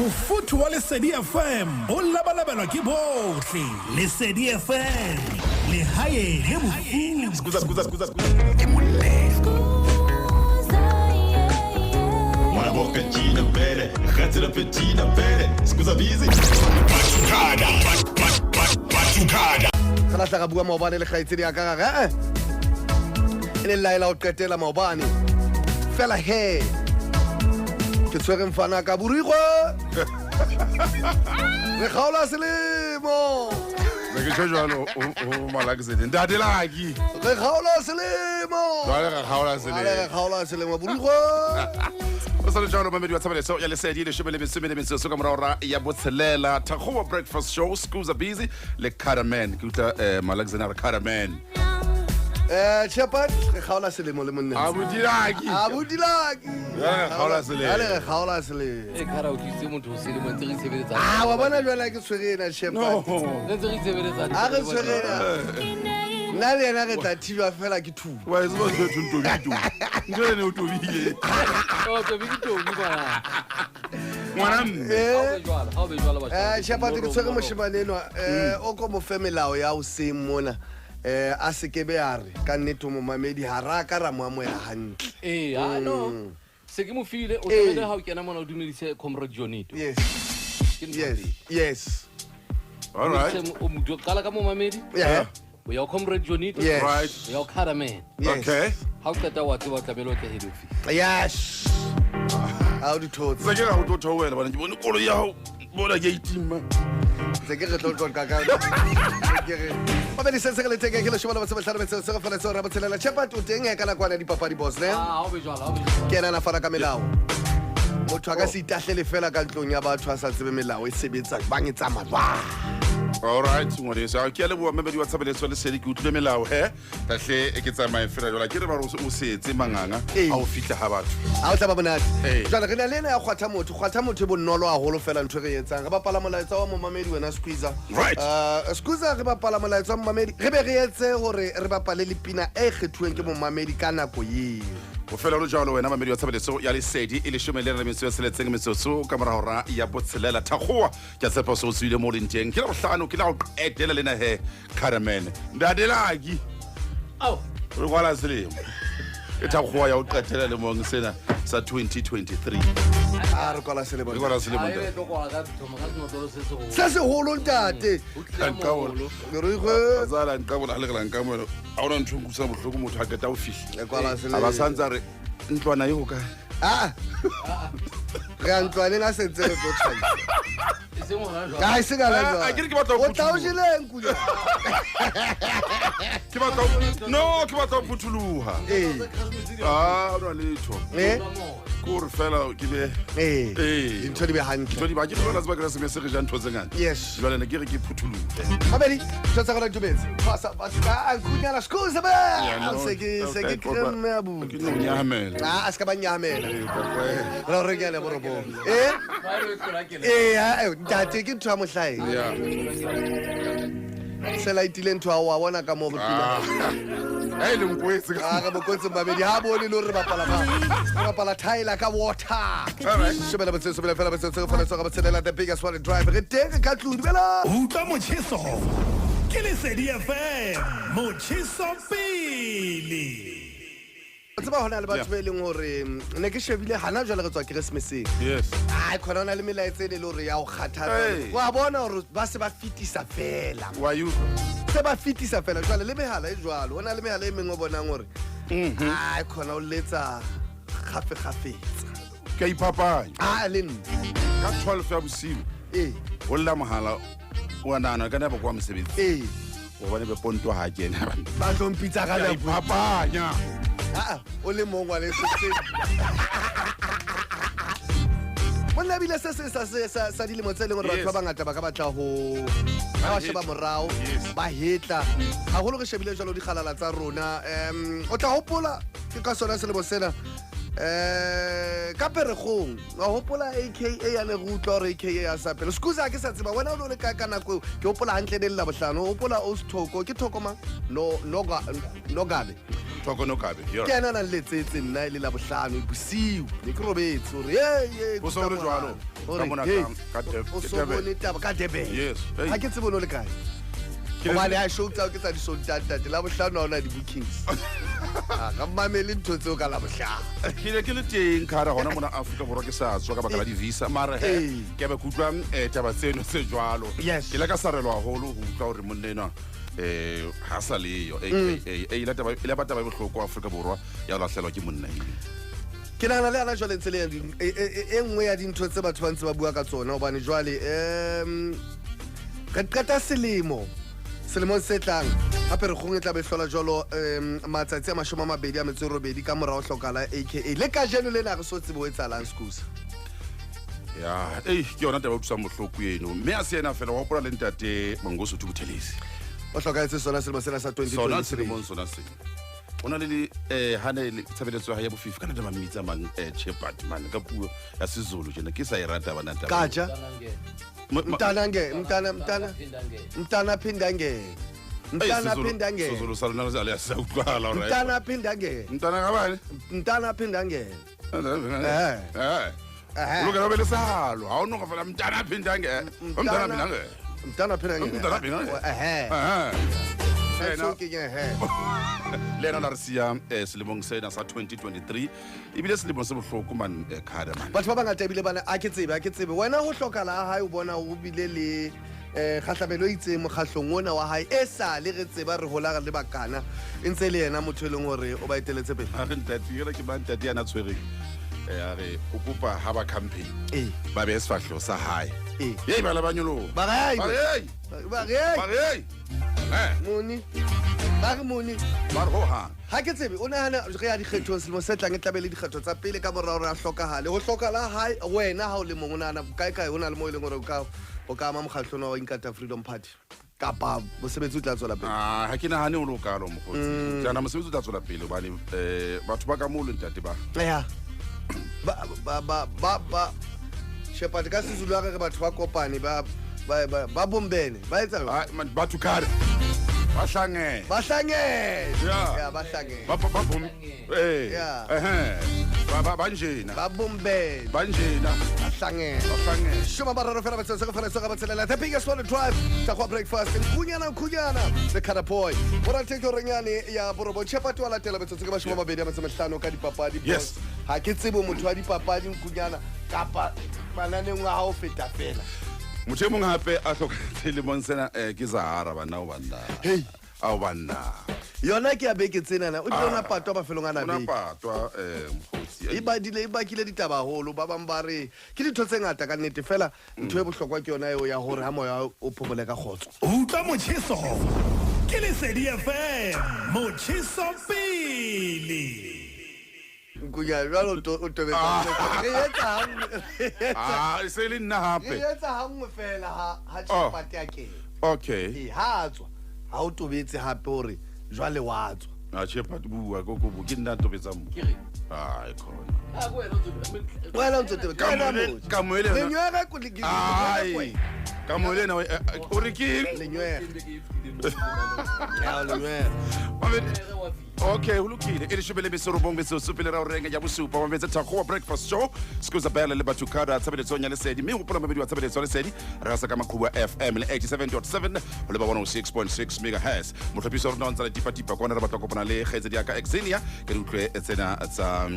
Mofuthu wa Lesedi FM o labalabelwa ke bohle. Lesedi FM le hae le mofuthu. Skuza. Ke moleko. Mwana boka jina bere, khatela petina bere. Skuzabell. Ba2Cada. Kana tla bua maobane le khaitsedi ya ka ga ene laila o qetela maobane fela he ke tswere mfana ka burigwa re khaola selemo ke jalo o malakisedi ndadelaki re khaola selemo re khaola selemo burigwa o sa le jalo mamedi wa tshabeleso ya Lesedi le shebele metso so ka morara ya botshelela Thakgoha breakfast show Skuzabell le Caraman ke utla malakisedi re Caraman Chepad re khaola selemo le monna abudilaki re khaola selemo e khara o tlise motho se le monte re sebeletsa wa bona jwale ke tshwerena Chepad re ntse re sebeletsa a re tshwerena nna le yena re tla thibwa fela ke thu wa se bo thunto bitu ngene o tobile o to bitobi ba ngwana ha o be jwala ba Chepad ke tshwere moshimanenwa o ko mo femelao ya o se mona a se ke be a re ka nnete mo mamedi ha ra ka ra mo amoya hantle no se ke mo file o tsebele ha o kena mona o dumedise comrade Jonito yes all right o motho kala ka mo mamedi o ya comrade Jonito right o ya Caraman okay ha o qeta wa tseba tlamelo ke head office yes how do to se ke ga o tlo wena bana ke bone kolo ya ho bona gate ma se ke re tlo ka ke re ba be se le teke ke le shobala ba se hlare se se fela se ra botselela Chepad o teng e kana kwana dipapadi boss ne ha o be jwala ke ena na fara ka melao motho ka se itahlele fela ka ntlong ya batho a sa tsebe melao e sebetsa bang e tsamaya all right ngwane sa ke le bua memedi wa tshabeleso Lesedi ke utlwe melao tahle e ke tsamaya fela jola ke re ba o setse manganga a o fitla ha batho a o tla ba bonate jwale re na le ena ya kgwatha motho bonolo a holo fela ntho re etsang re bapala molaetsa wa momamedi wena Skuza right Skuza re bapala molaetsa wa momamedi re be re etse hore re bapale le pina e kgethuweng ke momamedi ka nako eo o fela lo jalo wena mamedi wa tshabeleso ya Lesedi e le shomele re metso ya seletseng metso ka mora hora ya botshelela Thakgoha ke tshepa so tswile mo lenteng ke la bohlano ke la go etela lena Caraman ndadelaki re kwala selemo e Thakgoha ya o qetela le mong sena sa 2023 a re kwala selemo e tlo kwa ga thoma ga notolo se se go se se holo ntate re go zala nqabola le gela nqamelo a ona ntshungu sa bohloko motho a keta o fihla kwala selemo ba santsa re ntlwana e go ka re antlwaneng a sentse re tlo tshwantsha se mo ga ka se ka la a ke re ke batla o tla o jeleng kuya ke batla o phuthuluha o na letho ko re fela ke be ntho di be hantle di ba ke fela se ba se se re ja ntho tse ngata yes jwale ne ke re ke phuthuluhe mabedi tsa tsaka la dumetse pasa ba ka kunyana Skuzabell se ke krem ya bu ke no nyahamela a ska ba nyahamela ra re ke le borobo ntate ke ntho ya mohlae se la itile ntho wa bona ka mo bopila le mkwetse ka bokotse mabedi ha bone le re bapala tile ka water shebela botse fela fela so ga botselela the biggest one drive re teng ka tludi bela Utlwa motjheso ke Lesedi FM motjheso pele tseba hona le batho ba ileng hore ne ke shebile hana jwale re tswa Christmaseng yes khona ona le melaetse le hore ya o kgathatsa wa bona hore ba se ba fitisa fela wa you se ba fitisa fela jwale le mehala e jwalo hona le mehala e mengwe bonang hore khona o letsa gafe ka ipapanya le nne ka 12 ya bosiu o lla mohala wa nana ka nabo kwa mosebetsi o bone be ponto ha kena ba tlompitsa ka ka ipapanya o le mongwa le se bona bile se sa dilemo tse leng gore batho ba bangata ba ka batla ho ba sheba morao ba hetla ha go le re shebile jalo di khalala tsa rona o tla hopola ke ka sona se le bosena ka peregong wa hopola aka ya le rutlo re aka ya sapelo Skuza ke sa tseba wena o le ka nako ke hopola hantle le la bohlano hopola o stoko ke thokoma no gabe Thakgoha kabe ke ena na letsetse nna ile la bohlano bosiu ne ke robetse hore o so re jwalo ka mona ka o so bone taba ka Durban Yes. Hey. ha ke tsebe no le kae Mane I showed out ke tsa di sontata la bohlano ona di bookings ga mamele ntho tseo ka la bohlano ke le teng khara hona mona Afrika Borwa ke sa tswa ka baka la di visa mara he ke ba kutlwang taba tseno se jwalo Yes. ke la ka sarelwa haholo ho utlwa hore monnena ha sa leyo ile bataba e bohloko Afrika Borwa ya lahlelwa ke monna ile ke nana le ana jwale tsele e nngwe ya dintho tse batho ba ntse ba bua ka tsona hobane jwale ka qeta selemo se tlang hape re gongwe tla be hlola jwalo matsatsi a 28 ka morao hlokala aka le ka jeno le na re so tsebo etsalang Skuza ya ke yona taba utsa mohloko eno mme a se ena fela wa hopola le ntate Mangoso Thubuthelezi o hlokaetse sona selemo sena sa 2023 sona se ona le hana le tshebeletso ya bofifi kana taba mmitsa mang Chepad man ka puo ya siZulu jena ke sa irata bana taba kaja mntana phinda nge siZulu salona zale asawuqala right mntana phinda nge lo ke bele salo ha ono ka fela mntana phinda nge lena la re siya selemong sena sa 2023 ebile selemo se bohloko man khada man batho ba bangata ebile bana a ke tsebe wena ho hlokala ha hae o bona o bile le khahlabelo itse mokgahlong ona wa hae e sa le re tseba re hola le bakana ntse le yena motho eleng hore o ba iteletse pele ha re ntatile ke ba ntati yana tshwere a re o kopa ha ba campaign ba be sefahlo sa hae ba la banyolo ba moni ha ke tsebe o nahana re ya dikgetho selemo se tlang e tlabele dikgetho tsa pele ka morao re a hlokahale ho hlokala hae wena ha o le mong o nahana kae o na le mo e leng hore o ka ama mokgahlong wa Inkatha Freedom Party kapa mosebetsi o tla tswela pele ha ke nahane o lo kalo mokgotsi jana mosebetsi o tla tswela pele bane batho ba ka mo le ntate ba Chepad ka siZulu a re batho ba kopane ba bombene ba etsa Ba2Cada bahlangene banjena shoma bararo fela batse se fela se ga batselela the biggest one drive Thakgoha breakfast kunyana the Kada boy bora teko renyane ya borobo Chepad wa latela batse ke ba shoma 25 ka dipapadi yes ha ke tsebo motho wa dipapadi kunyana kapa bananeng wa ha o feta fela motho mong hape a hloketse le monsena ke Zahara bana o bana au bana yona ke ya beke tsenana o dona patwa ba felong ana beke ona patwa mkhotsi e bakile ditaba holo ba bang ba re ke ditho tse ngata ka nnete fela ntho e bohlokwa ke yona eo ya hore ha moya o phomole ka khotso utlwa motshiso ke Lesedi FM motshiso pele kuya jalo o tobetsa se le nna hape e etsa hangwe fela ha Chepad ya ke okay ha tswa ha o tobetse hape hore jwale wa tswa a Chepad bua go ke nna tobetsa mo ai khona wena o tsote kana mo ka mo ele lenywa go ligile ai ka mo ele na o re ke lenywa ya lenywa okay hulukile e leshobele besorobong besosupele ra o renga ya bosupa wa metsa Thakgoha breakfast show Skuzabell le Ba2Cada tshebeletso nya Lesedi mme hopola mabedi wa tshebeletso Lesedi ra sa ka maqhubu FM le 87.7 ho le ba 106.6 MHz motlhopiso rona ntse le tipatipa kwana re batla kopana le kgetse dia ka Exenia ke re utlwe tsena tsa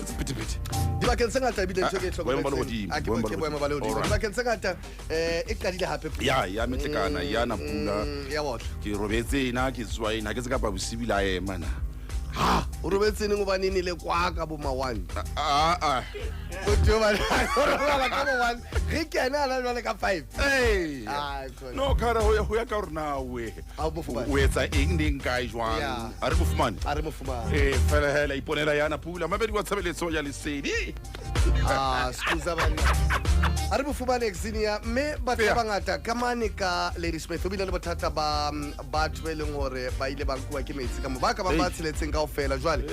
tsipitipiti di ba kentseng ngata bile ntho ke tlhokometse a ke boema ba le hodimo di ba kentseng ngata e qadile hape ya metlekana ya na pula ya botla ke robetse ina ke tswa ina ke se ka ba bosibila mana ha o robetsene go banene le kwa ka bo mawani o tlo ba ka bo one re kena la jwale ka 5 no kara ho ya ka rona we o etsa eng ding kae jwang a re mofumane fela hela iponela yana pula mabedi wa tshebeletso ya Lesedi Skuzabell a re mofumane Exenia mme batho ba bangata ka mane ka Lady Smith o bile le bothata ba batho ba leng hore ba ile ba nkuwa ke metsi ka mo ba ka ba tshiletseng ka ofela jwale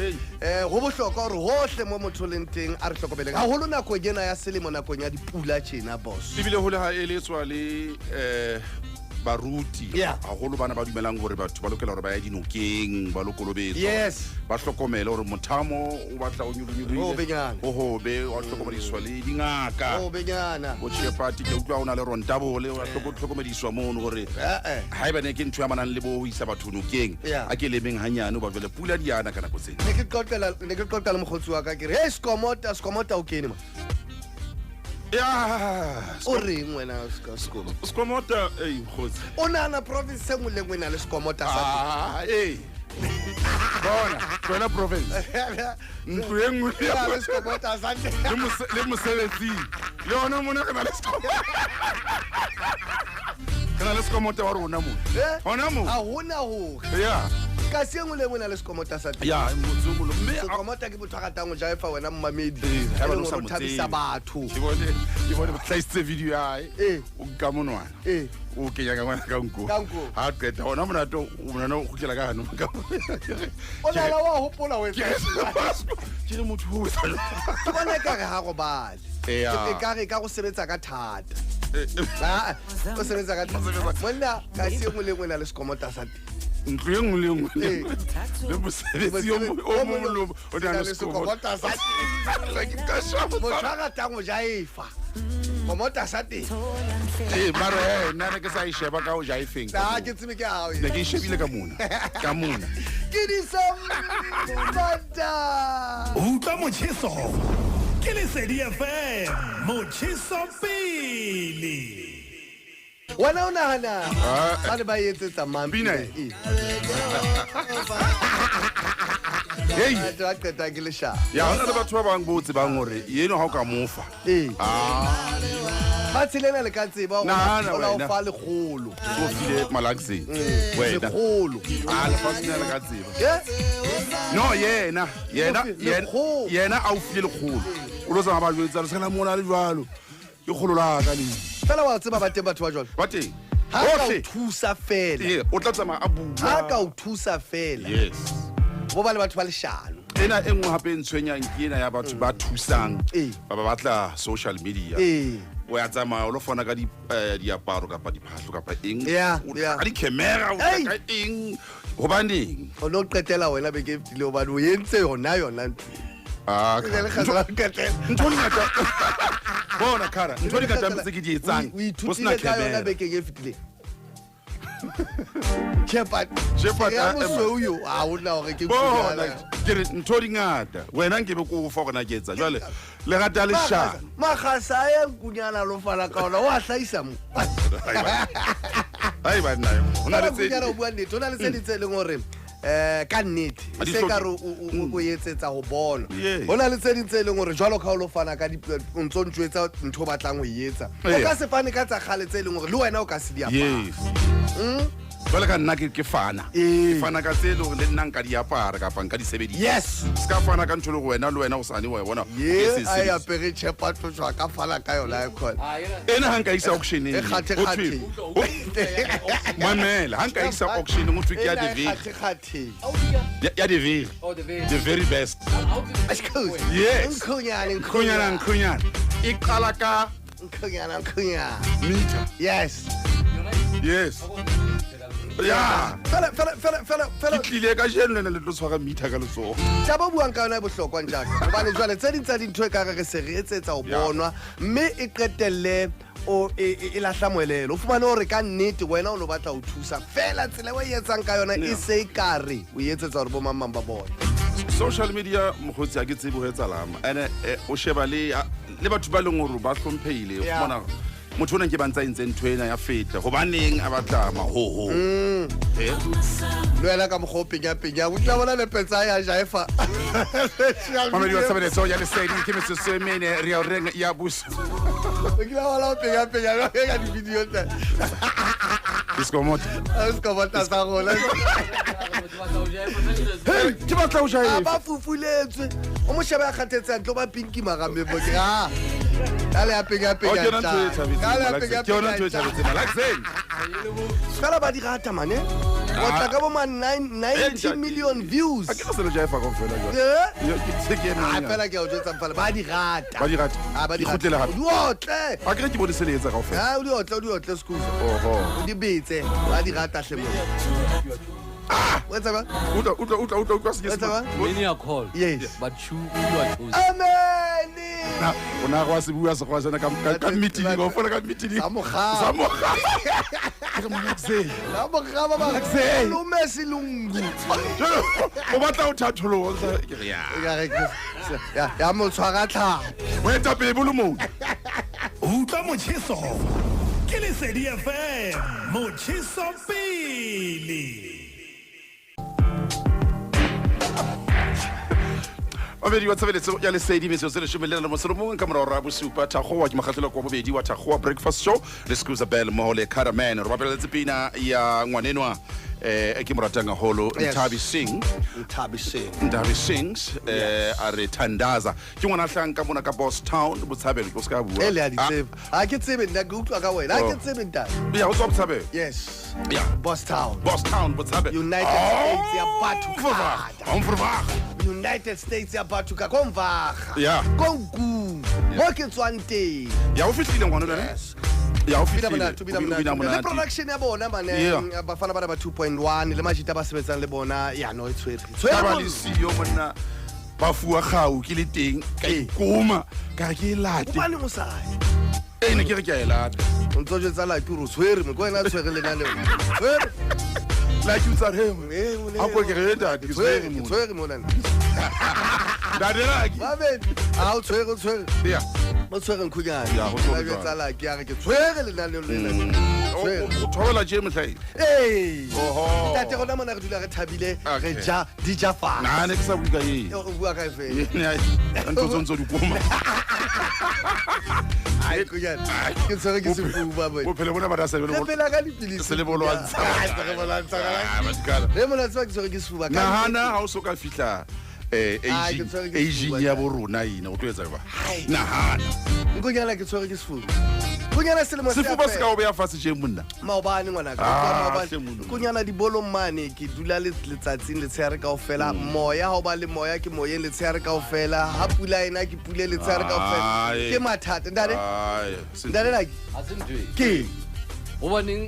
ho bohlokwa hore hohle mo motho lenteng a re hlokobeleng ha holo nako gena ya selemo nakong ya dipula tjena boss ibile ho le ha eletswa le baruti Yeah. haholo bana ba dumelang gore batho ba lokela gore ba ya dinokeng ba lo kolobetswa Yes. ba hlokomele gore mothamo o batla o O nyolonyolile benyana. o hobe wa hlokomediswa le dingaka o benyana bo Chepad ke utlwa o na le rontabole wa hlokomediswa mono gore ha eba ne ke ntho ya manang le bo ho isa batho nokeng Yeah. a ke lemeng hanyane o ba jwale pula diana ka nako tsena ne ke qoqela le mogotsi wa ka ke re hey skomota o kene ma ya o reng wena skomo skomota mkgotsi o nana province engwe le engwe e na le skomota sa bona tswela province ntlo e nngwe e na le skomota sa le mosebetsing le yona mona ke na le skomota wa rona mo hona mo ha hona ho ya ka se engwe le engwe e na le skomota sa ya motsomolo mme skomota ke motho a ratang go jaifa wena mmamedi ha ba e no leng sa gore o thabisa batho ke bone ba tlaisitse video ya hae o ka monwana o kenya ka ngwana ka nko Ka nko. ha qeta hona monato o monana o khukela ka hano ka o nana wa hopola we ke le motho ho etsa ke bona e kare ha go bale Yeah. e kare ka go sebetsa ka thata o sebetsa ka thata monna ka se engwe le engwe e na le skomota sa teng ntlo e nngwe le nngwe le mosebetsi o mongwe o na le skomota sa motho a ratang go jaifa komota sa teng mare nna ne ke sa e sheba ka o jaifeng ke tsebe ke hao ne ke e shebile ka mona ke disomata utlwa motjheso ke Lesedi FM motjheso pele wena o nahana ba ne ba etsetsa Pina mampi hey a qeta ke leshaba ya hona le batho ba bang bo tsebang gore eno ha o ka mofa ba tselena le ka tseba Nahana o la o wena. fa lekgolo o file malaxing wena lekgolo le fasina le ka tseba Eh? no yena Lekgolo. a o file lekgolo o lo tsama ba jwetsa re sala mona le jwalo ke kgolo la ka le fela wa tseba ba teng batho ba jwalo ba teng ha ka o ohle thusa fela ye o tla tsama a ha ka bua o thusa fela yes bo ba le batho ba leshano ena e nngwe hape ntshwenyang ke ena ya batho ba thusang ba ba batla social media o ya tsamaya o lo fana ka diaparo kapa diphahlo kapa eng Yeah, o yeah. ka di-camera o Hey! ka eng hobaneng o no qetela wena be ke fitile hobane o entse yona ntho ke le kgetho la qetela ntho ngata bona kara ntho ngata ntse ke di etsang o ho sena ithutile ka yona camera bekeng e fetileng Chepad Chepad, ya mosweu yo a ona hore ke bona ke re ntho di ngata wena nke be ko fa gona ke etsa jwale le gata le shana magasa a nkunyana lo fala ka ona o a hlaisa mo hai ba nna hona le tse o bua nnete o na le tse dintse e leng gore ka nnete Ha di se hloke- ka re o etsetsa go bona Yeah. go na le tse dintse e leng gore jwalo ka o lo fana ka o ntso ntjwetsa ntho o batlang go e etsa o Yeah. ka se fane ka tsa kgale tse e leng gore le wena o ka se di apara yes jwale ka nna ke fana Eh. ke fana ka tse le gore le nna nka di apara kapa nka di sebedisa yes se ka fana ka ntho le go wena le wena o sane wa bona ye a e apere Chepad tswa ka fala ka yona e khona ena ha nka isa auctioneng e kgathe mamela ha nka isa auctioneng o thwe ke ya the very ya the very the very best Yes. nkhunyana e qala ka meter yes yes ya fela ke tlile ka jeno lena le tlo tshwara meter ka letsogo taba buang ka yona e bohlokwa njaka gobane jwale tse ding tsa dintho e kare re se re etsetsa ho bonwa mme e qetelle e lahla moelelo o fumane gore ka nnete wena o no batla ho thusa fela tsela o e etsang ka yona e se e kare o e etsetsa gore bo mamang ba bona social media mokgotsi ha ke tsebe ho etsalama ene o sheba le batho ba leng gore ba hlomphehile o Yeah. fumana motho o nang ke bantsa entse ntho ena ya feta gobaneng a batla mahoho le wena ka mokgwa o penyapenya o tla bona lepetsa ya jaefa mamedi wa tshebeletso ya Lesedi ke metsotso e mene re ya reng ya buso o kila bona o penyapenya ka di-video tsa diskomota sekobota sa gona ke batla o a jaefa ba fufuletswe o moshebe a kgathetse a tlo ba pinki magamebo ke ka le ya penyapenya ke yona ntho e thabetseng fela ba di rata mane o tla ka bo ma 90 million views a ke go selo jaifa go fela jwa Eh? yo ke tsekene fela ke a o jwetsa mfala ba di rata ba di rata ba di Di kgutlele rata gape. o di otle a ke re ke bone se le etsa ka go fela o di otle Skuza oho o di betse ba di rata hle mo wetsa ba utla se wetsa ba Many are called, Yes. but you are chosen. amen na ona go se bua se go sana ka meeting go fola ka meeting sa mogaba ke mo tse sa mogaba ba Axel. lo Messi lungu o batla o thatholo ke re ya ya mo tshwara tlha o etsa pele bolo mo utlwa motjheso ke Lesedi FM motjheso pele babedi wa tshebeletso ya Lesedi metsotso e 11 ka morao ra bosupa Thakgoha ke makgatlelo kwa bobedi wa Thakgoha breakfast show le Skuzabell mo le Ba2Cada re bapeletse pina ya ngwanenwa ke mo ratang haholo Yes. Ntabi sings a re thandaza ke ngwana hlang ka mona ka Boss Town Botshabelo ke se ka bua ele a di tsebe a ke tsebe nna ke utlwa ka wena a ke tsebe nta ya o tswa Botshabelo yes ya Boss Town Boss Town Botshabelo United States ya Ba2Cada Onverwacht United States ya Ba2Cada komvaga Ja. konku mo ke tswang teng ya o fihlile ngwana lena ya o Bina fihlile monate. Le production ya bona mane Yeah. bafana ba 2.1 le majita ba sebetsang le bona ya no ka ba tshwere le siyo monna ba fuwa gau ke le teng ka ikoma ka re ke e late bane mo sai ne ke re ke a e lata o ntse o jwetsa la ke ro tshwere mo ko wena a tshwere lena le tshwere like you tsare hemo mo a ko ke re ntate ke tsere mo tshwere mo nana dadela ki ba be a o tshwere ya mo tshwere nkhunyana Ya, go tshwere la jwetsa la ke ya re ke tshwere lena le tshwere o thobela je motlhaile eh oho tate gona mona re dula re thabile re Okay. ja di ja fa na ne ke sa buka ye o bua ka fe ntho tsontso di koma ai kunyana ke tshwere ke sefuba bo o phele bona ba da se le pela ka dipilisi se le bolwantsha re bolwantsha Ba2Cada le mona tswa ke tshwere ke sefuba nahana ha o so ka fihla ke tshwere ke aging sefuba, ya ntate. borona ina o tlo etsa ba Hai. nahana nkonyana ke tshwere ke sefuba kunyana selemo sefuba se ka o beya fatshe je monna maobane ngwana ka hle monna. kunyana dibolong mane ke dula letsatsing le tsheare kaofela moya ha o ba le moya ke moyeng le tsheare kaofela ha pula ena ke pule le tsheare kaofela Ai. ke mathata ndane Ai, se- ndane like A se ntho e. ke Hobaneng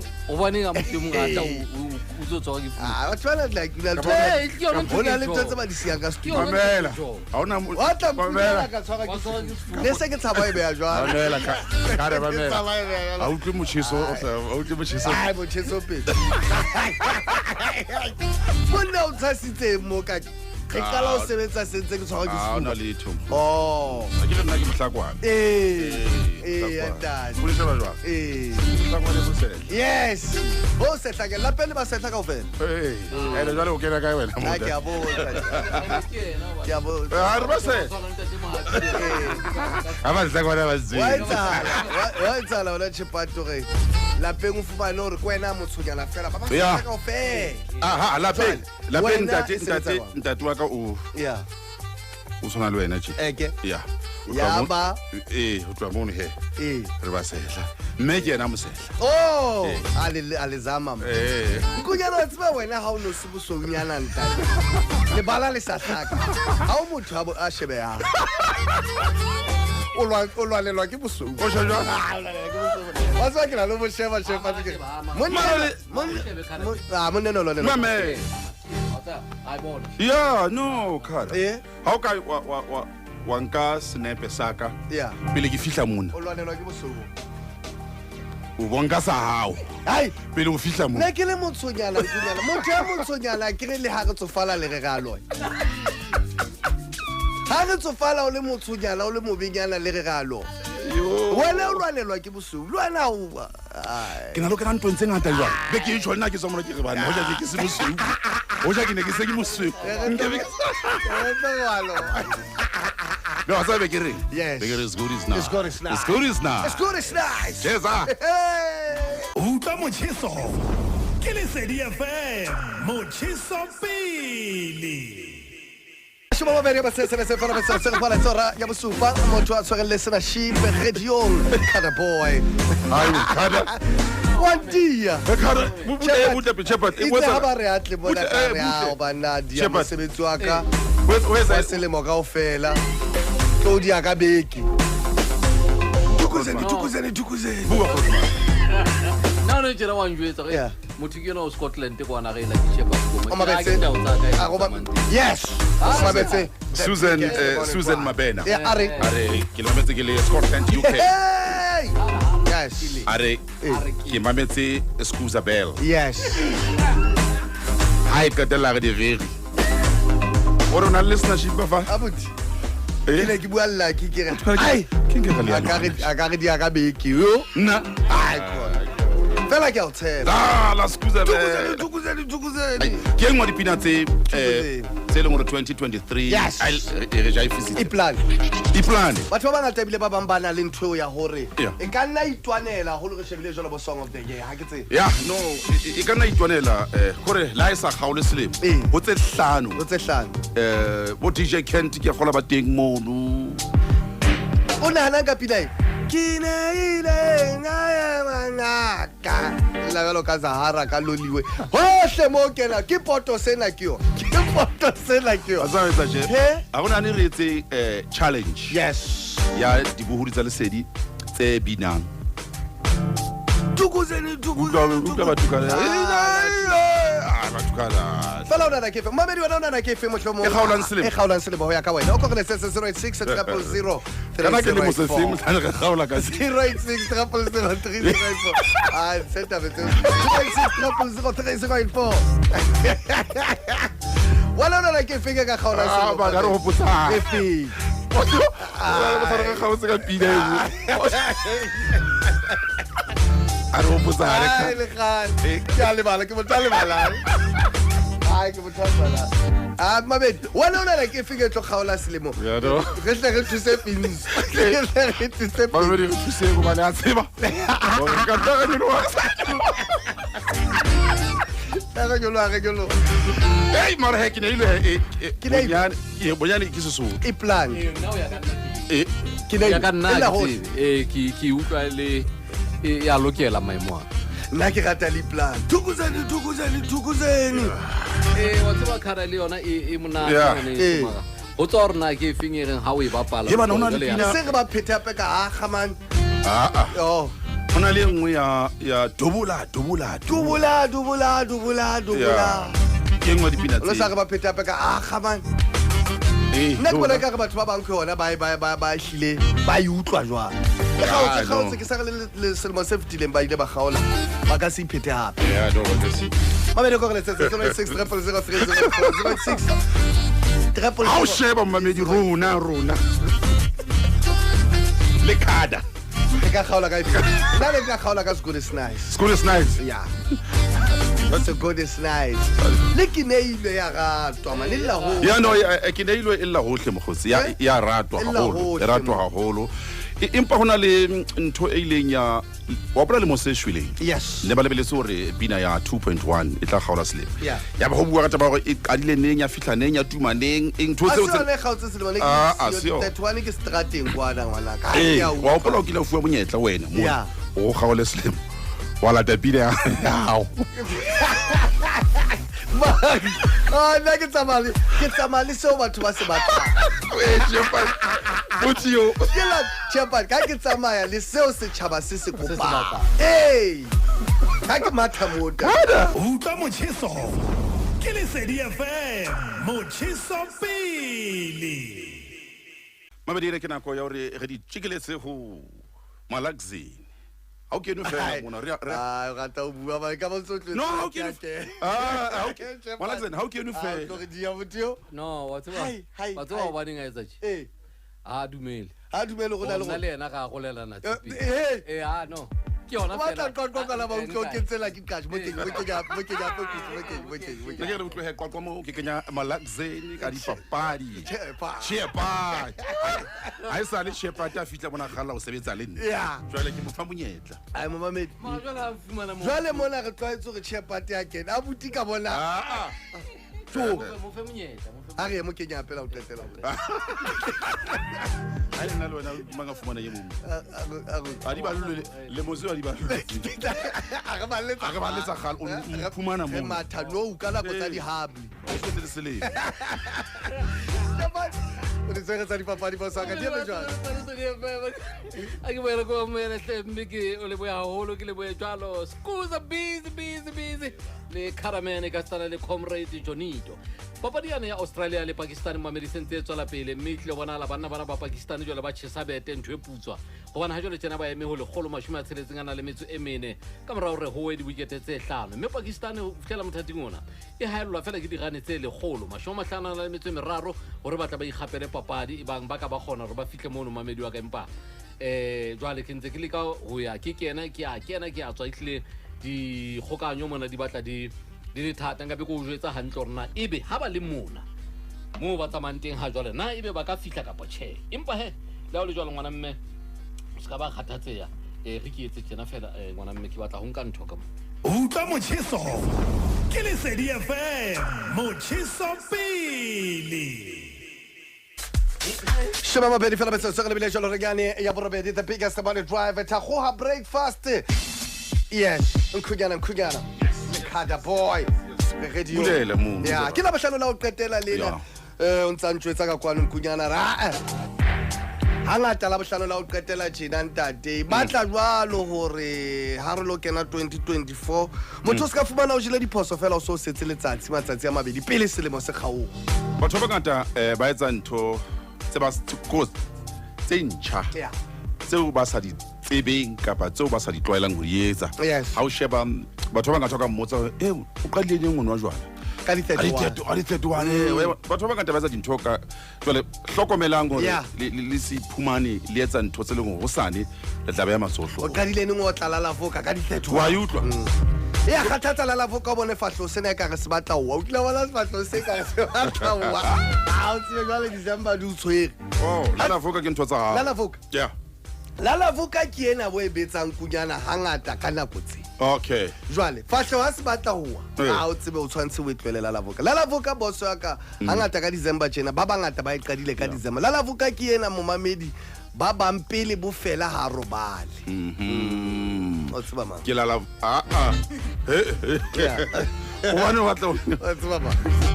a motho mong a tla o tlo tswa ke fuwa. batho bana like Eh, ke yona ntho ho na e le tjho. ntho tse ba di siang ka Ke sekolo yona Mamela. ntho e tjho. Ha ona wa tla Mamela. ka tshwara Wa ke tswa ke fuwa. le se ke tshaba e beya jwang Mamela ka re mamela Tshaba e beya jwang? a utlwe motjheso a utlwe motjheso ai motjheso pele monna o tshasitse mo ka ke kala o sebetsa sentse ke tshwara ke a ona sefuba letho oh a ke re nna ke mohlakwana andane o le sheba jwang mohlakwana e bosele yes ho setla ke la pele ba setla kaofela ene jwale o kena kae wena a ke a mota botsa Ke yena ba. ke a botsa ha re ba se Tshwana le ntate Mahathir. ha ba mohlakwana ba zwe wa etsala ona Chepad gore lapeng o fumane gore ke wena motshonyana fela ba ba Yeah. setla kaofela aha lapeng Wena e sebetsa jwang? ntate wa ka o ya tshwana le wena tje eke ya Ya ba. ho tloha mono he re ba sehla mme ke yena mosehla oh ale zama nkunyana wa tseba wena ha o no se bosounyana ntate lebala le sa hlaka ha o motho a shebehang o lwanelwa ke bosou o sha jwang wa tseba ke na le bosheba shefa monna no lwanelwa mame Ai bona. ya no khara Eh? ha o ka wa nka snepe saka ya pele ke fihla mona o lwanelwa ke bosou o bonka sa hao hai pele o fihla mona nna ke le motshonyana nkunyana motho ya motshonyana ke re le ha re tsofala le re ga loya ha re tsofala o le motshonyana o le mobenyana le re ga loya wena o lwanelwa ke bosou le wena o ke na lo kana ntong tse ngata jwang be ke e tshwana ke tswa mona ke re bana hoja ke se mosweu hoja ke ne ke se ke mosweu no a sa be ke reng Yes. be ke re is good is now It's good is now. it's good is now It's good, it's nice. yes ah Hey. utlwa motjheso ke Lesedi FM motjheso pele mashome a mabedi ba sesele se fela se fela tsora ya bosupa motho a tshwarelle sena ship radiong Kada boy hayi Kada wantia Kada butle Chepad itse ha ba re atle bona ka re a ba nadia mosebetsi wa ka where's selemo kaofela tlo di aka beki tukuzeni bua no jera wa njwetsa Yeah. motho ke no Scotland kwa na ga ila ke Chepad o mabetse a go ba yes o mabetse Susan Mabena are ke lo metse ke le Scotland UK hey yes are ke mametse Skuzabell yes hai ka tela ga di riri o rona listenership ba fa abuti ile ke bua lla ke re ai ke ke ga le a ka re di aka beki yo nna ai fela ke o tshela la Skuzabell tukuzeni ke engwa dipina tse le ngore 2023 Yes. re ja ifisitse iplan iplan batho ba bangata bile ba bang bana le ntho ya hore Yeah. e ka nna itwanela ho lo re shebile jalo bo song of the year ha ke tse ya no e ka nna itwanela gore la isa gaole selemo ho tse hlano o tse hlano bo DJ Kent ke gola ba teng mono o nahana ka pila ke ne ile ngaya manaka la galo ka Zahara ka loliwe hohle mo kena ke poto sena ke yo asa etsa je He? a gona ne re etse challenge yes ya dibohudi tsa Lesedi tse binang tukuzeni utlwa batukana batukana fela o nana ke fe mamedi wena o nana ke fe mohlomong E kgaolang selemo. e kgaolang selemo ho ya ka wena o kokole se 086 000 kana ke le mo se seng motane re gaola ka se 086 000 ah senta bete 086 000 wala o nana ke fe ka kgaolang selemo ba ka re hopotsa e fe ba re gaotse ka pina a re hopotsa ai le kgale ke a lebala ke motho a lebalang ai ke motho a lebalang ah mabedi wena o nana ke fe ke tlo kgaola selemo ya no re tle re thuse pins re thuse ba pins re re thuse go bana a tseba o ka tla ga no ga jolo hey mara he ke ne ile Ke ne ile- bonyane ke se so e plan now ya ka nna ke ne ya ka e la nna ho ke utlwa le ya lokela maemo a nna ke rata le plan tukuzeni wa tseba Kada le yona e monate Yeah. ne mara ho tswa hore na ke fingering ha o e bapala Ye bana, ho na le jwale ya- pina- se re ba phete hape ka khamane oh ona le nngwe ya dubula ke ngwa dipina lo sa re ba phete hape ka khamane nna ke bona ka re batho ba bang ke yona ba hlile ba e utlwa jwang le Ah, gaotse no. ke sa re le selemo se fetileng ba ile ba gaola ba ka se iphete hape ya do ba se mabedi ko re letsetse 086 000 ha o sheba mmamedi rona le Kada ke ka kgaola ka nna le ka kgaola ka school is nice school is nice yeah that's a good is nice le ke ne ile ya ratwa mane la ho ya no ke ne ilwe illa hohle mogotsi ya ratwa E lla haholo hohle, e ratwa haholo empa hona le ntho e ileng ya wa bona le mo se shweleng yes ne ba lebeletse hore pina ya 2.1 e tla gaola selemo Yeah. ya ba ho bua ka taba hore e qadile neng ya fihla neng ya tuma neng ntho a tseo se tse ne gautse selemo le Ah, ke sio. that one ke strateng kwana ngwana ka wa hopola o kile fuwa monyetla wena mo Yeah. o gaole selemo wa lata pina ya hao nna ke tsamale seo batho ba se batlang Botio ke la Chepad ka ke tsamaya le seo setšhaba se se kopang batlang. ee ka ke matha mota utlwa motjheso ke Lesedi FM motjheso pele mabedi re ke nako ya hore re di tšikeletse go magazine ha o kene fela mona re rata o bua ba ka ba sotle no ha o kene magazine ha o kene fela tlo re dia motho no wa tseba Hai, wa tseba hai. ba dinga etsa tje ee a dumele ha dumele go na le nna go le yena ga golelana tshipi eh no ke yona ba tla fela qoqwa la ba utlwa ke tsela ke kash mo ke le ke re utlwe he kwaqwa mo ke kenya magazine ka dipapadi Chepad ha e sa le Chepad a fitla bona gala o sebetsa le nne Yeah. jwale ke mo fa monyetla ai mamamedi ma jwale a fumana mo jwale mona re tlwaetse gore Chepad ya kena a buti ka bona Mo fe monyetla, mo fe a re mo kenya pela o qetela ha le nna le wena manga fumana ye mong a di balule le mose a di balule a re baletsa gal o phumana re mo matha no ka la botsa di habli o se le selemo o di tsega tsa di papadi ba sa ka di be jwang a ke boela ko moela mme ke o le boya haholo ke le boya jalo skuza busy le Caramene ka tsana le comrade Jonito papadi yana ya Australia le Pakistan mamediseng tse tswela pele mme tle bona la bana ba Pakistan jwale ba Chepad ntwe putswa go bona ha jwale tsena ba eme ho le kgolo mashome a tsheletseng ana le metso e mene ka morao re ho di wicket tse 5 mme Pakistan ho fitela mothating ona e haellwa fela ke dirane tse le kgolo mashome a 5 le metso e meraro hore ba tla ba ikgapele papadi ibang ba ka ba khona hore ba fihle mono mamedi wa ka empa jwale ke ntse ke le ka ho ya ke kena ke a tswa itlile di kgokanyo mona di batla di le thata nka be go jwetsa hantle rena ebe ha ba le mona mo ba tsamanteng ha jwale na ebe ba ka fihla ka potche empa he la o le jwale ngwana mme se ka ba khathatseya re ke etse tsena fela ngwana mme ke batla ho nka ntho ka mo utlwa motjheso ke Lesedi FM motjheso pele Shema mabedi fela betso se re lebile jalo re gane ya borobedi the biggest money driver Thakgoha breakfast yes nkhunyana Kada boy radio Bulela mo ya ke la bahlano la o qetela lena o ntsa ntjwetsa ka kwana nkhunyana ra hangata la bahlano la o qetela tjena ntate batla jwalo hore ha re lo kena 2024 motho se ka fumana o jile diphoso fela o so setse letsatsi matsatsi a mabedi pele selemo se kgaong batho ba ngata ba etsa ntho tse ba tse ntjha tseo ba sa di tsebeng kapa tseo ba sa di tlwaelang ho di etsa ha o sheba batho ba ngata ka mmotsa o qadile eng ngwana jwale ka di 31 batho ba ngata ba etsa dintho ka jwale hlokomelang hore le se iphumane le etsa ntho tse leng hosane le tla ba ya matsohlo o qadile neng o tlalala voka ka di 31 wa utlwa ya khathatsa la voka bone fahlo sena ka re se batla wa o tla wala se fahlo se ka se batla wa a o tsile jwale December di utshwere la voka ke ntho tsa ha la voka la voka ke ena bo e betsang kunyana hangata ka nako tse okay jwale fahlo ha se batla huwa a o tsebe o tshwantse o etlolela la voka boso ya ka hangata ka December tjena ba bangata ba e qadile ka December la voka ke ena momamedi ba bampele bo fela ha robale o tseba mang ke la One what the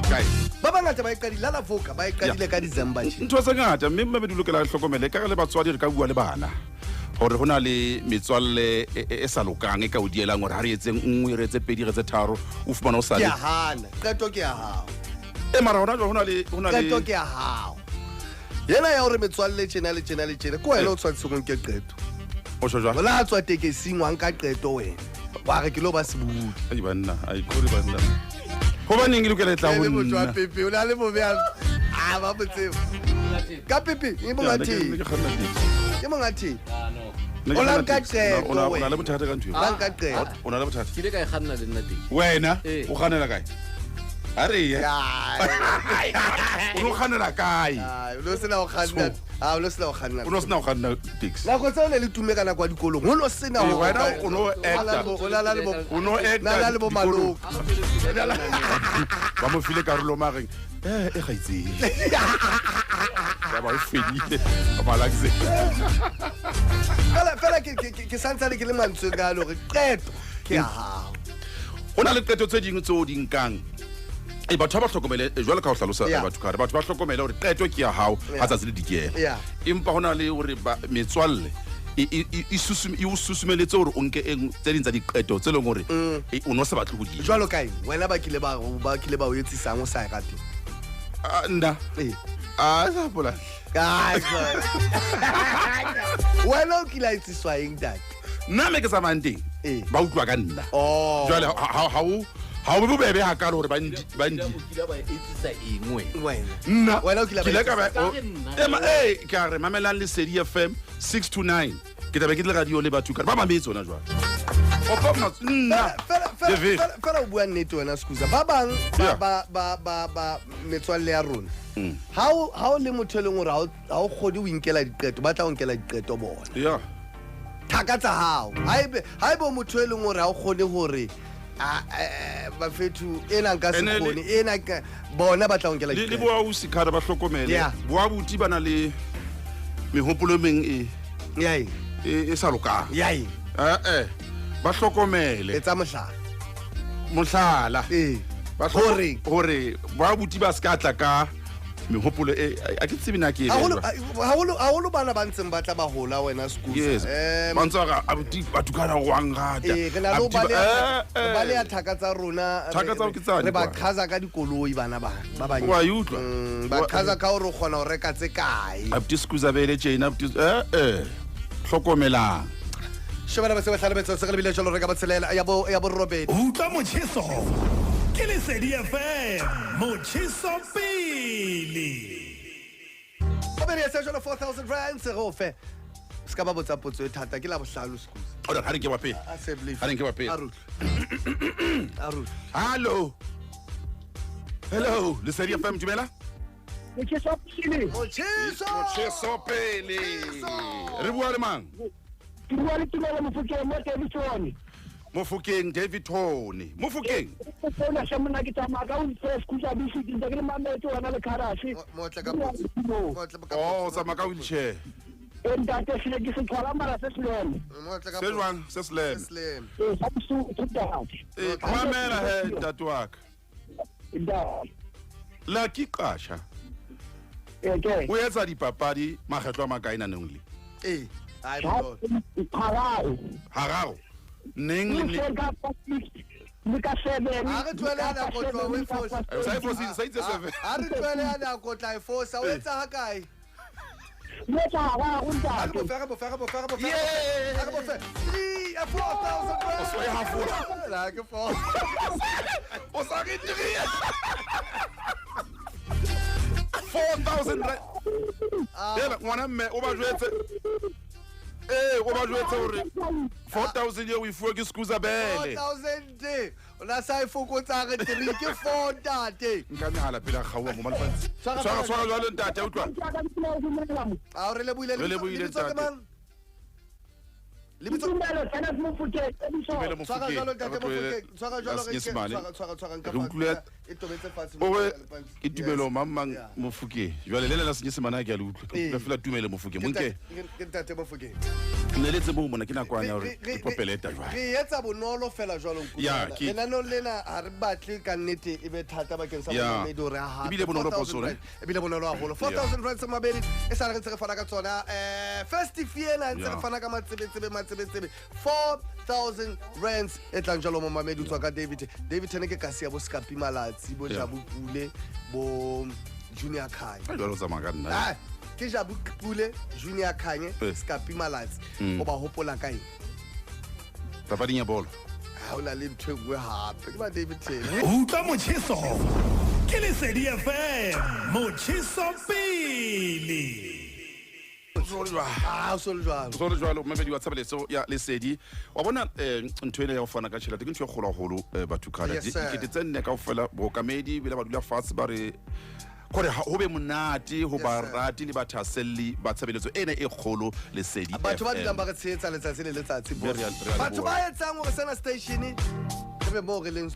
kai ba bangata ba e qadile la voka ba e qadile ka December tjena ntho tse ngata mme mme di lokela hlokomele ka le batswadi re ka bua le bana hore hona le metswalle e sa lokang e ka o dielang hore ha re etseng nngwe re etse pedi re etse tharo o fumana o sa le ya hana qeto ke ya hao mara hona le qeto ke ya hao yena ya hore metswalle tjena ko wena o tshwantse go nke qeto o shojwa la tswa tekesing wa nka qeto wena wa re ke lo ba sebuti ai banna ai khori banna ho baneng ke lokela tla ho nna motho wa pepe o na le bobe a ba botseo ka pepe e mongathi ke mongathi o la nka qeto o na le bothata ka ntho la nka qeto o na le bothata ke le ka e kganna le nna teng wena o kganela kae are ye o lo kganela kae o lo sena o kganna o lo sena o kganna o lo sena o khanna taxi la go tsone le tume kana kwa dikolong o lo sena o wena o no acta o no acta le bo maloko ba mo file karolo mareng e gaitseng ba ba fedile ba malaxe fela ke santsane ke le mantswe ka lo re qeto ke ha hona le qeto tse ding tseo di nkang batho ba hlokomele jwale ka ho hlalosa ba2Cada batho ba hlokomele hore qeto ke ya hao ha tsa le dikela empa hona le hore metswalle e susumeletse hore o nke eng tse ding tsa diqeto tse leng hore o no se batle go di jwalo kae wena ba kile ba o etsisang o sa e rate nna sa bola guys wena o kila etsiswa eng dad nna me ke tsamayang teng ba utlwa ka nna jwale ha o bobebe ha ka hore bandi kila ba etsisa engwe nna wena o kila ba ka re mamelang Lesedi FM 629 ke tla be ke le radio le ba2Cada ba mametse ona jwale o pomna nna fela o bua nnete wena Skuza ba bang ba metswalle ya rona ha o le motho le ngora ha o khodi o inkela diqeto ba tla o nkela diqeto bona thaka tsa hao haebe motho le ngora ha o khone hore bafethu ena nka se Ene le- kgone ena bona ba tla nkela le diqeto. boa ausi Khada ba hlokomele Yeah. boa buti ba na le mehopolo e meng Yai, e sa lokang yai, ba hlokomele etsa mohlala. mohlala ba Hore hore boa buti ba ska tla ka mehopolo a ke tsebe na ke e haholo bana ba ntseng ba tla ba hola wena Skuza. yes ba ntse ga abuti ba2Cada go angata Re na le ba le ya thaka tsa rona Thaka tsa hao ke tsane re ba kwa? khaza ka dikoloi bana ba banyane. wa utlwa Ba khaza ka hore o kgona ho reka tse kae. abuti Skuzabell tjena abuti hlokomelang Shebana ba se ba hlalebetsa se re lebile jalo re ka botshelela ya bo Robert. utlwa motjheso ke Lesedi FM motjheso pele. Robert ya se jalo 4,000 rand se go fe. Ska ba botsa potso e thata ke la bohlalo Skuza. ora ha re ke wa pele A se believe. ha re ke wa pele Arut. hallo hello Lesedi FM dumela Motjheso. motjheso pele re bua le mang Mofokeng David Tony Mofokeng Motle ka potso. Motle ka oh sa maka wheelchair Motle ka se jwang se slam Slim. mamela he ntate wa ka la ke qasha o etsa dipapadi makgetlo a makae naneng le Ai bo. hararo neng le ne A re twele ana ko tloa we fosa. sa e fosi sa itse seven A re twele ana ko tla e fosa o etsa ha kae? Bo. Three, 4,000 rand. o so e hafola La ke fo. o sa re tiri 4,000 rand ela ngwana mme o ba jwetse o ba jwetse hore 4,000 ye o e fuwe ke Skuzabell 4,000. Ona sa e fokotsa re tiri ke 4 tate. nka mehala pele a kgaua mo malefantsi swara jwale ntate utlwa A re le buile Re lebohile, ntate. Lebitso Dumela Tshwara jwalo Mofokeng ntate Mofokeng. Tshwara jwalo Ya Senyesemane. tshwara nka Re utlwile- e tobetse fatshe. o be ke tumelo mang Yeah. Mofokeng jwale le lela senyesemane ke a le utlwa ke utlwa fela tumele Mofokeng monke Ke ntate Mofokeng. ne le tsebo mona ke nakwana hore ke popeleta jwale Re etsa bonolo fela jwalo Ya, nkutla. ke- Lenaneo lena ha re batle ka nnete e be thata bakeng sa Ya. bonamedi hore ha. Ebile bonolo pa sone. Ebile bonolo haholo. 4,000 rand se mabedi e sa re ntse re fana ka tsona. Festive fiena ntse re Ya. fana ka matsebetsebe 4,000 rand e tlang jalo mo mamedi utswa ka David. David ne ke kasi ya bo Skapi Malatsi bo Ya. Jabu Pule bo Junior Khanye. a jwale o tsamaya ka nna Ke Jabu Pule Junior Khanye Skapi Malatsi o ba hopola ka eng? papading ya bolo Ha ona le ntwe ngwe hape ke ba David Taylor. utlwa motjheso ke Lesedi FM motjheso pele. So le jwalo. so le jwalo mmedi wa tshebeletso ya Lesedi wa bona ntho ene ya go fana ka tšhelete ke ntho e kgolwagolo Ba2Cada Yes, sir. dikete tse nne ka fela bookamedi bile ba dula fatshe ba re gore go be monate go ba Yes, sir. rati le bathaseli ba tshebeletso ene e kgolo Lesedi Batho ba dulang FM. ba re tshehetsa letsatsi le letsatsi bo. Re a Batho leboha. ba etsang hore sena station e be mo re leng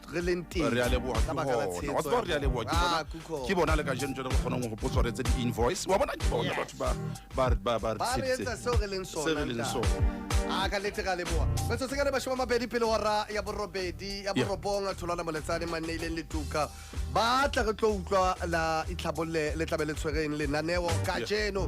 teng. Re a leboha Ka baka la ke tshehetso hona wa tseba re a leboha Ah, kukho. ke bona le ka jeno jalo go kgona go potsa re tse di invoice wa bona ke bona batho ba Ba re etsa seo re leng se sona. re leng ntate. sona Ka lete ga leboa batho se ka le bashoma mabedi pele hora ya borobedi ya borobonga tholwana moletsane manneileng le tuka ba tla re tlo utlwa la itlhabolle le tlabe le tshwereng lenaneo ka jeno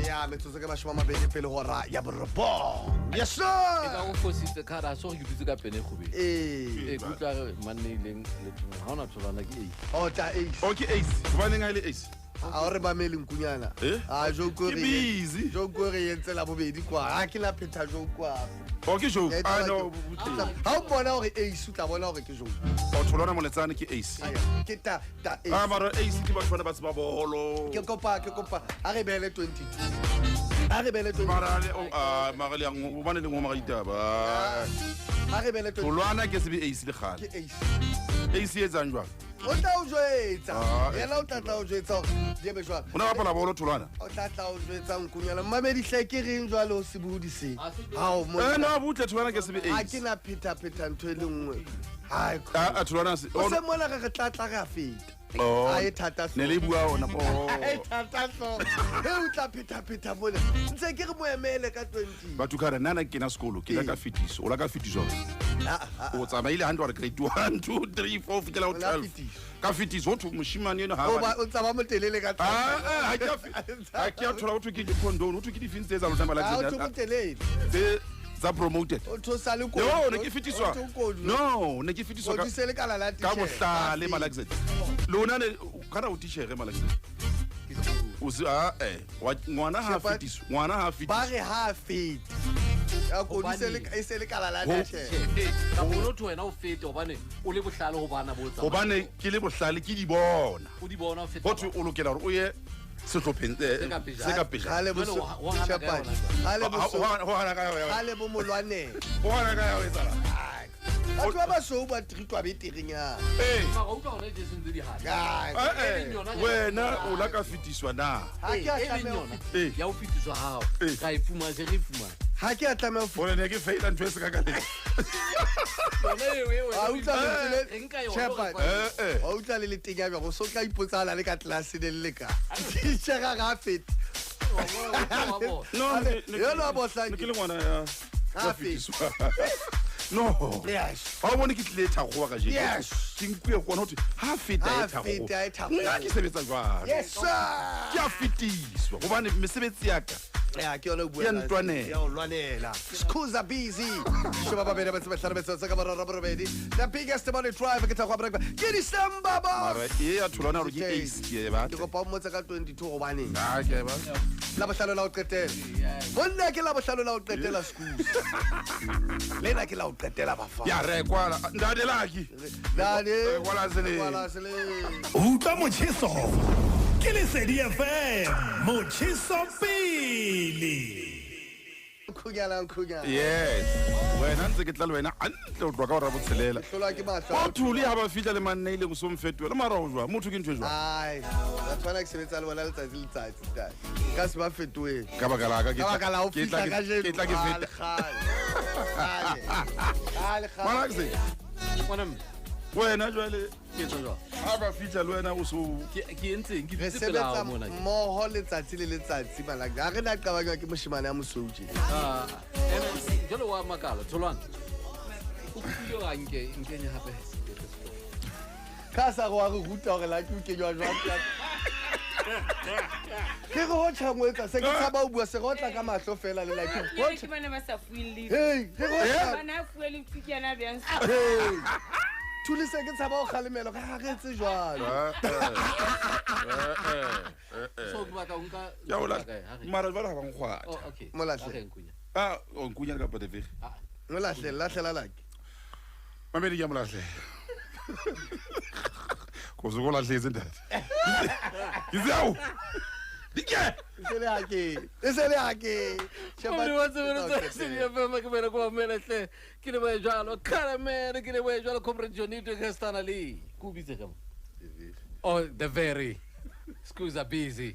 ya metsotso ke bashoma mabedi pele hora ya borobong yes e ka sir go fositse Khada a se go ke dutse ka pene kgobedi eh e kutla manneileng le ga ona tholwana ke ei o ta ace okay ace gobaneng a ile ace a re ba meleng kunyana jo ko Ke busy. jo ko re yentse la bobedi kwa ha ke la pheta jo kwa okay joke Ya, I etswa know ke- ha o bona hore ace o tla bona hore ke jo o tholwana moletsane ke ace ke ta ace mara ace ke batho bana ba tseba bolo ke kopa a re beele 22 a re beele 22 mara le yang o bane le ngoma ga ditaba a re beele 22 tholwana ke sebe ace le ke gale ace ace e etsang jwang o tla o jwetsa Ah, yena o tla o jwetsa hore di ebe jwang o ne bapala bolo tholwana o tla o jwetsa nkunyana mmamedi hle ke reng jwale o se bodise ha o mo no butle tholwana ke sebe ha ace ke na pheta ntho e le nngwe Ai, a tholwana se o se mona re tlatla ga feta. Oh, Ai thata ne le bua ona Ai thata so. He o tla pheta mona. Ntse ke re mo emele ka 20. Ba2Cada nana ke na sekolo ke la ka fetiso o la ka fetiso o tsamaile hantle re grade 1 2 3 4 fitela o 12 ka fetiso o thu moshimane eno ha ba o tsaba motelele ka ha ke a thola o thu ke di condone o thu ke di fins tse tsa lona o malatseng thu motelele tse tsa promoted o thosa le ko no ne ke fetiswa no ne ke fetiswa o disele kala la ka bohlale malatseng lona ne kana o tishere malatseng o se ngwana ha fetiswa ba re ha fete ya ko disele kala la tishe ka bona o wena o fete obane o le bohlale ho bana botsa obane ke le bohlale ke di bona o di bona o fete ho o lokela hore o ye sehlopheng se ka pejana gale bo Chepad gale bo molwane o hana ka ya o etsala batho ba basou ba tritwa beterenyana wena o la ka fetiswa na ya o fetiswa hao ka e fumana se re fumana ha ke a tlameha o ne ke faila ntwe se ka ka le Chepad o utla le tenya ba go so ka ipotsala le ka class le le ka tshega ga fete no yo no botla ke le ngwana ya ha fetiswa no yes ba bone ke tle Thakgoha ka jeno yes ke nkuye kona ho ha feta Thakgoha nna ke sebetsa jwang yes sir ke a fetiswa gobane mesebetsi ya ka ya ke yona bua ya ntwanela ya lwanela Skuzabell shoba ba bere ba tsebetla betsa ka barara borobedi the biggest money drive ke Thakgoha break ke December ba mara e ya tholwana hore ke ace ke ba ke go pa mo tsaka 22 go bane ha ke ba la bohlalo la o qetela monna ke la bohlalo la o qetela Skuz lena ke la o qetela ba fa ya rekwa ndadelaki dane wala sele Utlwa motjheso ke Lesedi FM motjheso pele Nkhunyana yes wena ntse ke tla le wena antle o tloa ka o rabotshelela hlola ke mahlo o thuli ha ba fitla le manne ile go somfetwe le mara o jwa motho ke ntwe jwa ai ba tshwana ke sebetsa le bona letsatsi dai ka se ba fetoe ka baka la ka ka baka la o fitla ka je ke tla ke feta khale ke se bona wena jwale ke tsoa ha ba fitla le wena o so ke entseng ke re tsepela sebetsa mona mmoho letsatsi le letsatsi bana ga re na qabanywa ke moshimane ya mosouji jalo wa makala tholwana o kile wa nkenya hape ka sa go a re ruta gore la ke o kenywa jwang ke go tshangwetsa se ke tsaba o bua se go tla ka mahlo fela le la ke bana ba sa fuile hey ke go bana fuele fikana bjang thuli se ke tsaba o kgalemelo ga ga etse jwalo so ke batla unka ya ola mara ba la bang khwa oh okay molahle nkunya o nkunya ka potefegi molahle lahlela lake mamedi ya molahle ko zo go lahletse ndate izao dike isele hake ke le ba jalo Caramel ke le ba jalo comrade Jonito ke stana le ku bitse ka oh the very Skuzabell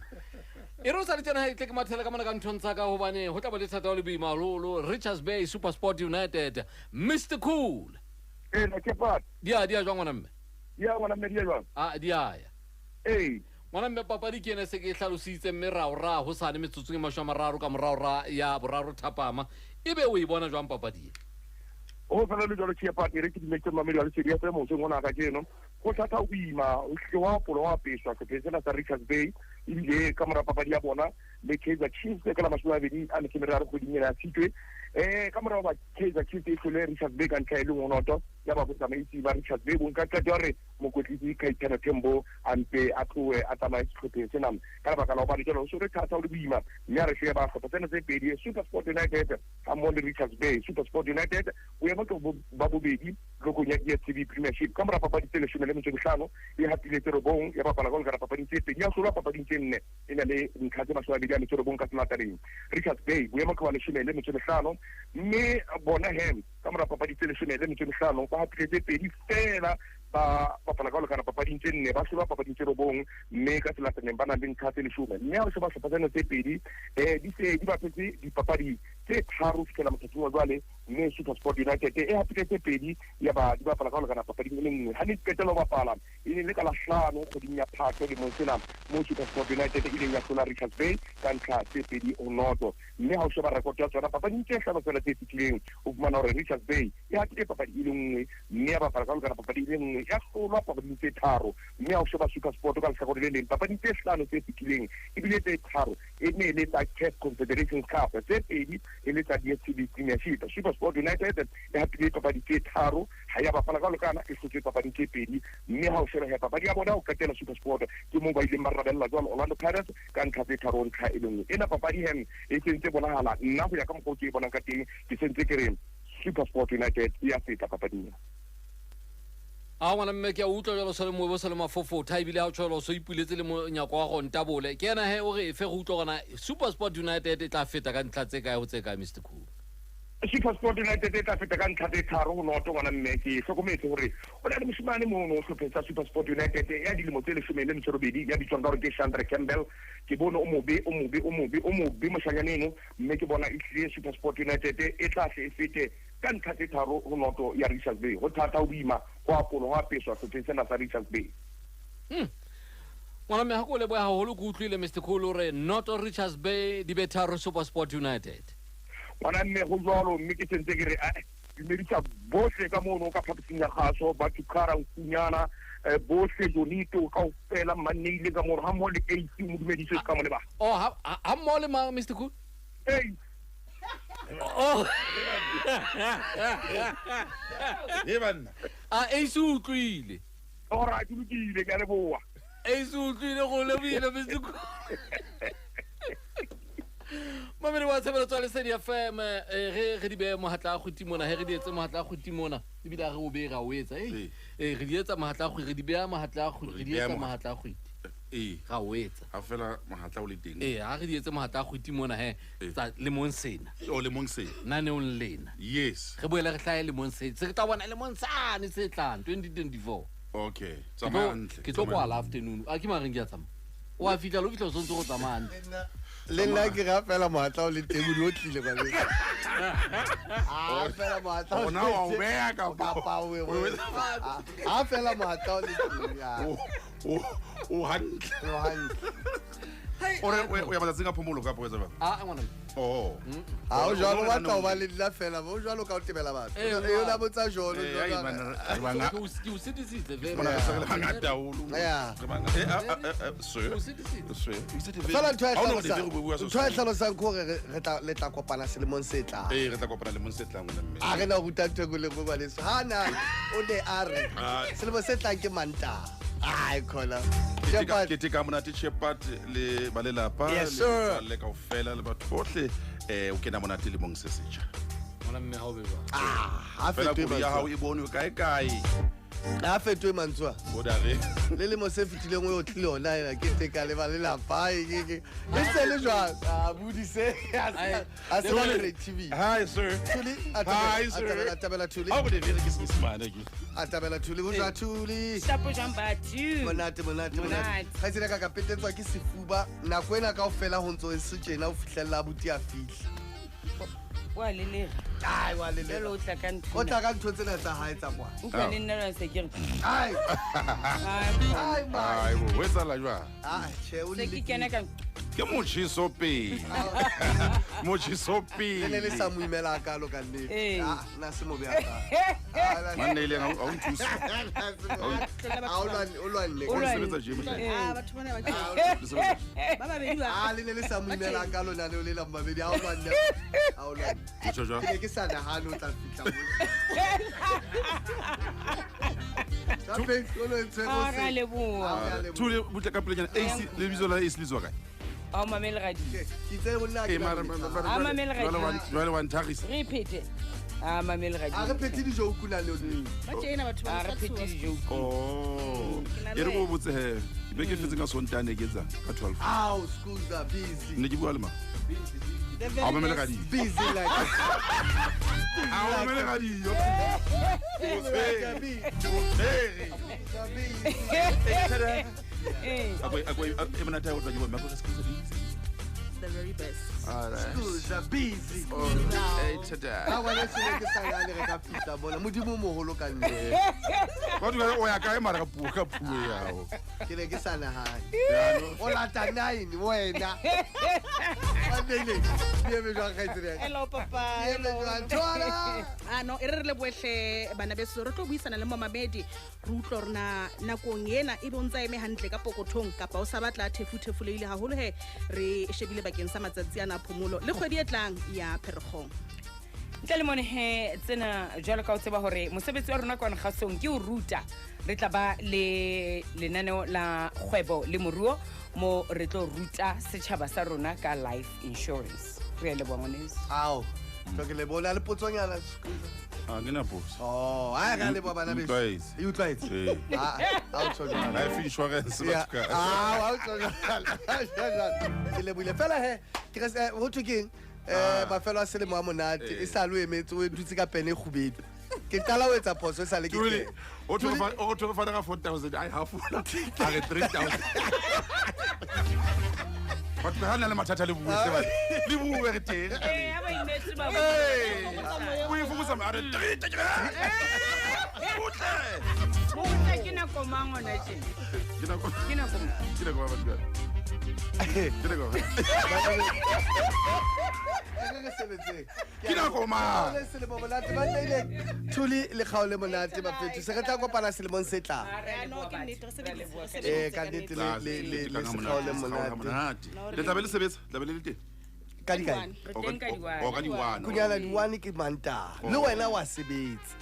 e ro sa le tsena ha itle ke mathela ka mona ka nthontsha ka hobane ho tla ba le thata le boima lolo Richards Bay Super Sport United Mr Cool na Chepad dia jwa ngwana mme ya ngwana mme dia jwa dia ngwana mme papadi ke ene se ke hlalositse mme ra ho sane metsotso ke mashamararo ka morao ra ya boraro thapama ebe o e bona jwang papadi o fela le jalo Chepad re ke dimetse mamedi wa Lesedi ya mo se ngona ka jeno go thata o ima o hlowa polo wa peswa ke tsena sa Richards Bay ile ka mora papadi ya bona le Kaizer Chiefs ka la maswabedi a le kemeraro go dinyela tshitwe ka mora ba Kaizer Chiefs e tlole Richards Bay ka ntlha ile ngonoto ya ba botsamaisi ba Richards Bay bo nka qeto hore mokotlisi ka itshana tembo ampe a tlowe a tsamaye setlhophe sena ka baka la ba dijalo so re thata o le boima mme re sheba go tsena se pedi Super Sport United a mo le Richards Bay Super Sport United o ema go ba bobedi go nya DStv Premiership ka mora papadi tele shumele mo tsebhlano e hatile terobong ya bapala go gara papadi tse pedi ya sola papadi tse nne ena le nkhatse maswabedi ya terobong ka tlatareng Richards Bay bo ema go le shumele mo tsebhlano mme bona hem ka mora papadi tele shumele mo tsebhlano ba hatile tse pedi fela ba bapala ka lekana papading tse nne ba hlola papading tse robong mme ka tsela tseneng ba nang le ntlha tse leshome mme ha o sheba hlopha tsena tse pedi di se di bapetse dipapadi tse tharo fihlela mothatsing wa jwale mme SuperSport United e hapile tse pedi ya ba di bapala ka lekana papading e le nngwe ha ne qetela ho bapala e ne le ka lahlano kgweding ya Phato lemong sena moo SuperSport United e ileng ya hlola Richards Bay ka ntlha tse pedi o noto mme ha o sheba rekoto ya tsona papading tse hlano tsena tse fetileng o fumana hore Richards Bay e hapile papadi e le nngwe mme ya bapala ka lekana papadi e le nngwe ya hlolwa papading tse tharo mme ha o sheba SuperSport ka lehlakore le leng papading tse hlano tse fetileng ebile tse tharo e ne le tsa CAF Confederation Cup tse pedi e le tsa DStv Premiership SuperSport United e hapile papadi tse tharo ha ya bapala ka lekana e hlotse papadi tse pedi mme ha o sheba he papadi ya bona o qetela SuperSport ke moo ba ileng ba rabella jwalo Orlando Pirates ka ntlha tse tharo ntlha e le nngwe ena papadi hen e sentse bonahala nna ho ya ka mokgwa o ke e bonang ka teng ke sentse ke re SuperSport United e a feta papading a ngwana mme ke a utlwa jalo sa le moebo sa le mafofotha ebile ha o tshwela so ipuletse le monyako wa go ntabole ke ena he o re fe go utlwa gona SuperSport United e tla feta ka ntlha tse kae go tse kae Mr. Cool SuperSport United e tla feta ka ntlha tse tharo go noto ngwana mme ke hlokometse gore o na le moshimane mono hlopheng sa SuperSport United ya dilemo tse leshome le metso robedi ya bitswang ka gore ke Chandra Campbell ke bone o mobe moshanyaneno mme ke bona e tlile SuperSport United e tla se e fete ka ntlha tse tharo go noto ya Richards Bay go thata o boima go apolo go apeswa sehlopheng sena sa Richards Bay ngwana mme ha ko leboya haholo ke utlwile Mr. Cool hore noto Richards Bay di be tharo SuperSport United ngwana mme go jwalo mme ke sentse ke re dumedisa bohle ka mono ka phaposing ya kgaso Ba2Cada nkunyana bohle Jonito kaofela mmanneile ka mono ha mmoho le AC mo dumedise ka mo le ba ha mmoho le mang Mr. Cool e banna AC utlwile ora ke lokile ke a leboha AC utlwile go lebile Mr. Cool mamele wa tsebela tswa Lesedi FM re di be mohatla a khuti mona he re di etse mohatla a khuti mona ebile a re o be ra o etsa re di etsa mohatla a khuti re di be mohatla a khuti re di etsa mohatla a khuti ga o etsa a fela mohatla o le teng ha re di etse mohatla a khuti mona he tsa le monsena o le monsena nane o lena yes re boela re hlaya le monsena se re tla bona le monsane se tlang 2024 okay tsamantle ke tlo kwa afternoon a ke mareng ke a tsama o a fitla lo fitla so ntse go tsamana le nna ke ga fela mohatla o le teng o di o tlile ka le fela mohatla ona wa o bea ka fela mohatla o le teng o hantle o ya matsatsing a phomolo ka poetsa ba ngwana ha o jalo wa tla o ba le dila fela bo jalo ka o tebela batho e yona botsa jolo ke o sedisitse fela ntho e tlhalosang ke gore le tla kopana selemong se tlang re tla kopana lemong se tlang a re na ruta ntho le go ba leso ha na o ne a re selemo se tlang ke Mantaha ai khona ke tika monate Chepad le ba lelapa le kaofela le batho bohle o kena monate le mong se setjha ngwana mme ha o be ba ha fetwe ya hao e bone kae kae a fetwe mantswa bodare le mo se fitileng o tlile ona ena ke teka le ba lelapa e se le jwa a budise a se le TV hi sir Thuli hi sir atabela Thuli ha go le vele ke se semane ke atabela Thuli go jwa Thuli Shapo Jambatu monate ga se le ka kapetetswa ke sefuba nako ena kaofela ho ntso e se tjena o fihlella buti a fihla wa lele ai wa le lele lo tla ka ntho o tla ka ntho tsena tsa hae tsa kwa o ka le nna se ke ai ai bo wetsa la jwa che o se le ke kena ka ke mochiso pe le le sa mo imela ka lo ka nnete na se mo be a manne ile ga o nthusa o lwanne o sebetsa gym batho bana ba ba be le ne le sa mo imela ka lo na le o le la mabedi a o lwanne Jojo ke sa na hano tla fitla mo tape o lo ntse go ra le bo Thuli butla ka pelenyana AC le bizo la AC le tswa kae a mamele ga di ke tse go nna ke mamele ga di jwale wa nthagisa repeat a mamele ga di a re pheti dijo o kuna le o ba tjena batho ba repeat dijo e re go botse he be ke fetse ka sontane ke tsa ka 12 au Skuzabell ne ke bua le ma a mamele radio busy like a mamele radio e monate o tla ke bona go The very best. busy tada a bona se ke sangane re ka fitla bona modimo moholo ka nne ba di o ya kae mara ka puo yao ke ne ke sana hae o lata 9 wena Adele biebe jwa khaitsere Hello papa. biebe jwa tshwana No, e re boehle bana beso re tlo buisana le Mamamedi re utlwa rona nakong ena e bontsa eme hantle ka pokothong kapa o sa batla thefuthefuleile haholo he re shebile bakeng sa matsatsi ana phomolo le kgwedi e tlang ya Pherekgong. ntle le mone he tsena jwalo ka o tseba hore mosebetsi wa rona kwa nkgasong ke o ruta re tla ba le lenaneo la kgwebo le moruo mo re tlo ruta setjhaba sa rona ka life insurance re le bongones ao ke le bona le potsonyana a ke na boss oh a ga le bana beso e utlwaetse a tsona life insurance Ba2Cada a tsona ke le buile fela he ke re ho tukeng mafelo a selemo a monate e sa lo emetse o dutse ka pene khubedu ke qala o etsa phoso e sa le ke Tuli o to fa ka 4000 I have a 3000 But we have le mathata le bue se ba le bue re teng aba imetse ba o e fukusa mare Motla ke na komango na tje ke na ko Ba2Cada ke go ke na ko ma le selemo monate ba ile Thuli le kgaole monate ba fethu se re tla kopana selemong se tlang No, ke nnete re sebedisa ka nnete le kgaole monate le tla be le sebetsa tla be le teng ka di kae re teng ka o ka diwana di kunyana di-1 ke manta le wena wa sebetsa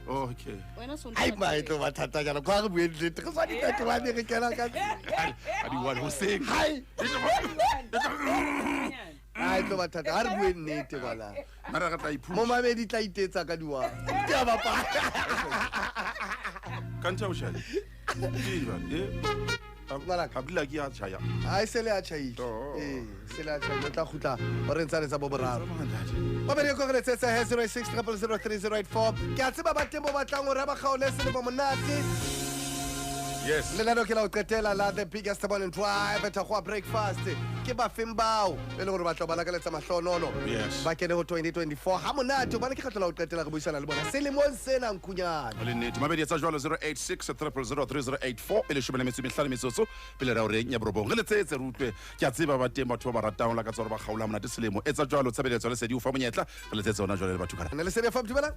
okay wena so ai ba e tlo ba thata jana kwa re bue nnete re sa di re kena ka a di one ho seng hai ai tlo ba thata ha re bue nnete bana mara ka tla iphu mo Mamedi tla itetsa ka diwa ke a bapa kanta o shale ke ba Malaka. Abdullah ki a chaya ai se le a chaile se le a chaile tla khutla o re ntsa le tsa bo boraro ba bere go re tsetsa he 06003084 ke a tseba ba tembo ba tlang o re ba kgaole se le bo monate yes le lano ke la o qetela la the biggest morning drive Thakgoha breakfast ke ba feng bao e le gore ba tlo ba lakaletsa mahlonono Yes. ba kene ho 2024 ha monate ba ne ke kgetla o qetela re buisana le bona selemong sena nkunyana le nnete Mamedi etsa jwalo 0863003084 e le shumela metso mehlano metsotso pele ra o reng ya borobong re letsetse re utlwe ke a tseba ba teng batho ba ratang la ka tsore ba kgaola monate selemo etsa jwalo tshebeletso le Lesedi o fa monyetla re letsetse ona jwalo le Ba2Cada ne le sele fa dumela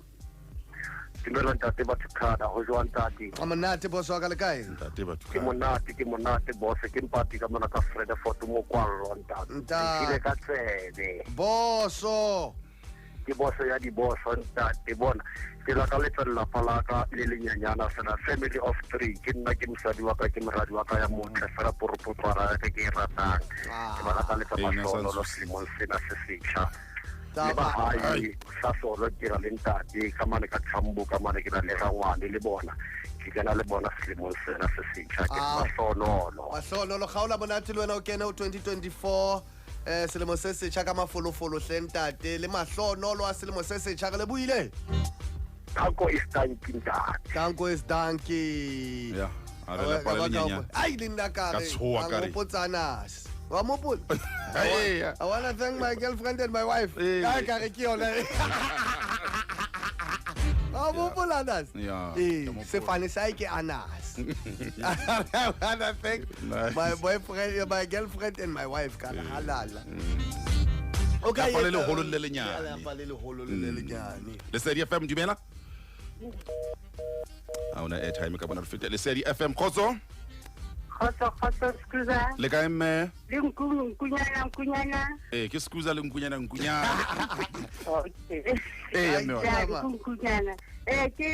Dumela ntate Ba2Cada ho jwang ntate a monate boss wa ka le kae ntate ke Ba2Cada monate boss ke mpati ka mona ka Fredfort mo kwallo ntate ile ka tsebe boso ke boso ya di boso ntate bona ke la ka letla palaka le lenyanyana sana family of 3 ke nna ke mosadi wa ka ke moradi wa ka ya motle fela poropotwara ke ke ratang ke ba ka letla masolo lo simon sena se sitša le ba hai sa solo ke ra lentate ka mane ka tsambo ka mane ke ra le rangwane le bona ke kana le bona selemong sena se sitša ke masonolo mahlono lo kgaola monate le wena o kene ho 2024 selemo se setjha ka mafolofolo hlentate le mahlonolo a selemo se setjha re le buile Tanko is tanking ntate Tanko is donkey ya a re la pala le nyanya ai le nna ka Ka tshoha ka re. potsanas wa mopol Hey, I want to thank my girlfriend and my wife ka ka re ke yona wa mopol anas Ya, se fane sai ke anas I want to thank my boyfriend my girlfriend and my wife ka halala okay Ka pala le holo le lenyane. Ya pala le holo le lenyane Lesedi FM dumela a ona airtime ka bona re fete Lesedi FM khotso Khotso skuza le ka mme le nkunyana ke skuza le nkunyana okay ya mme wa ya nkunyana ke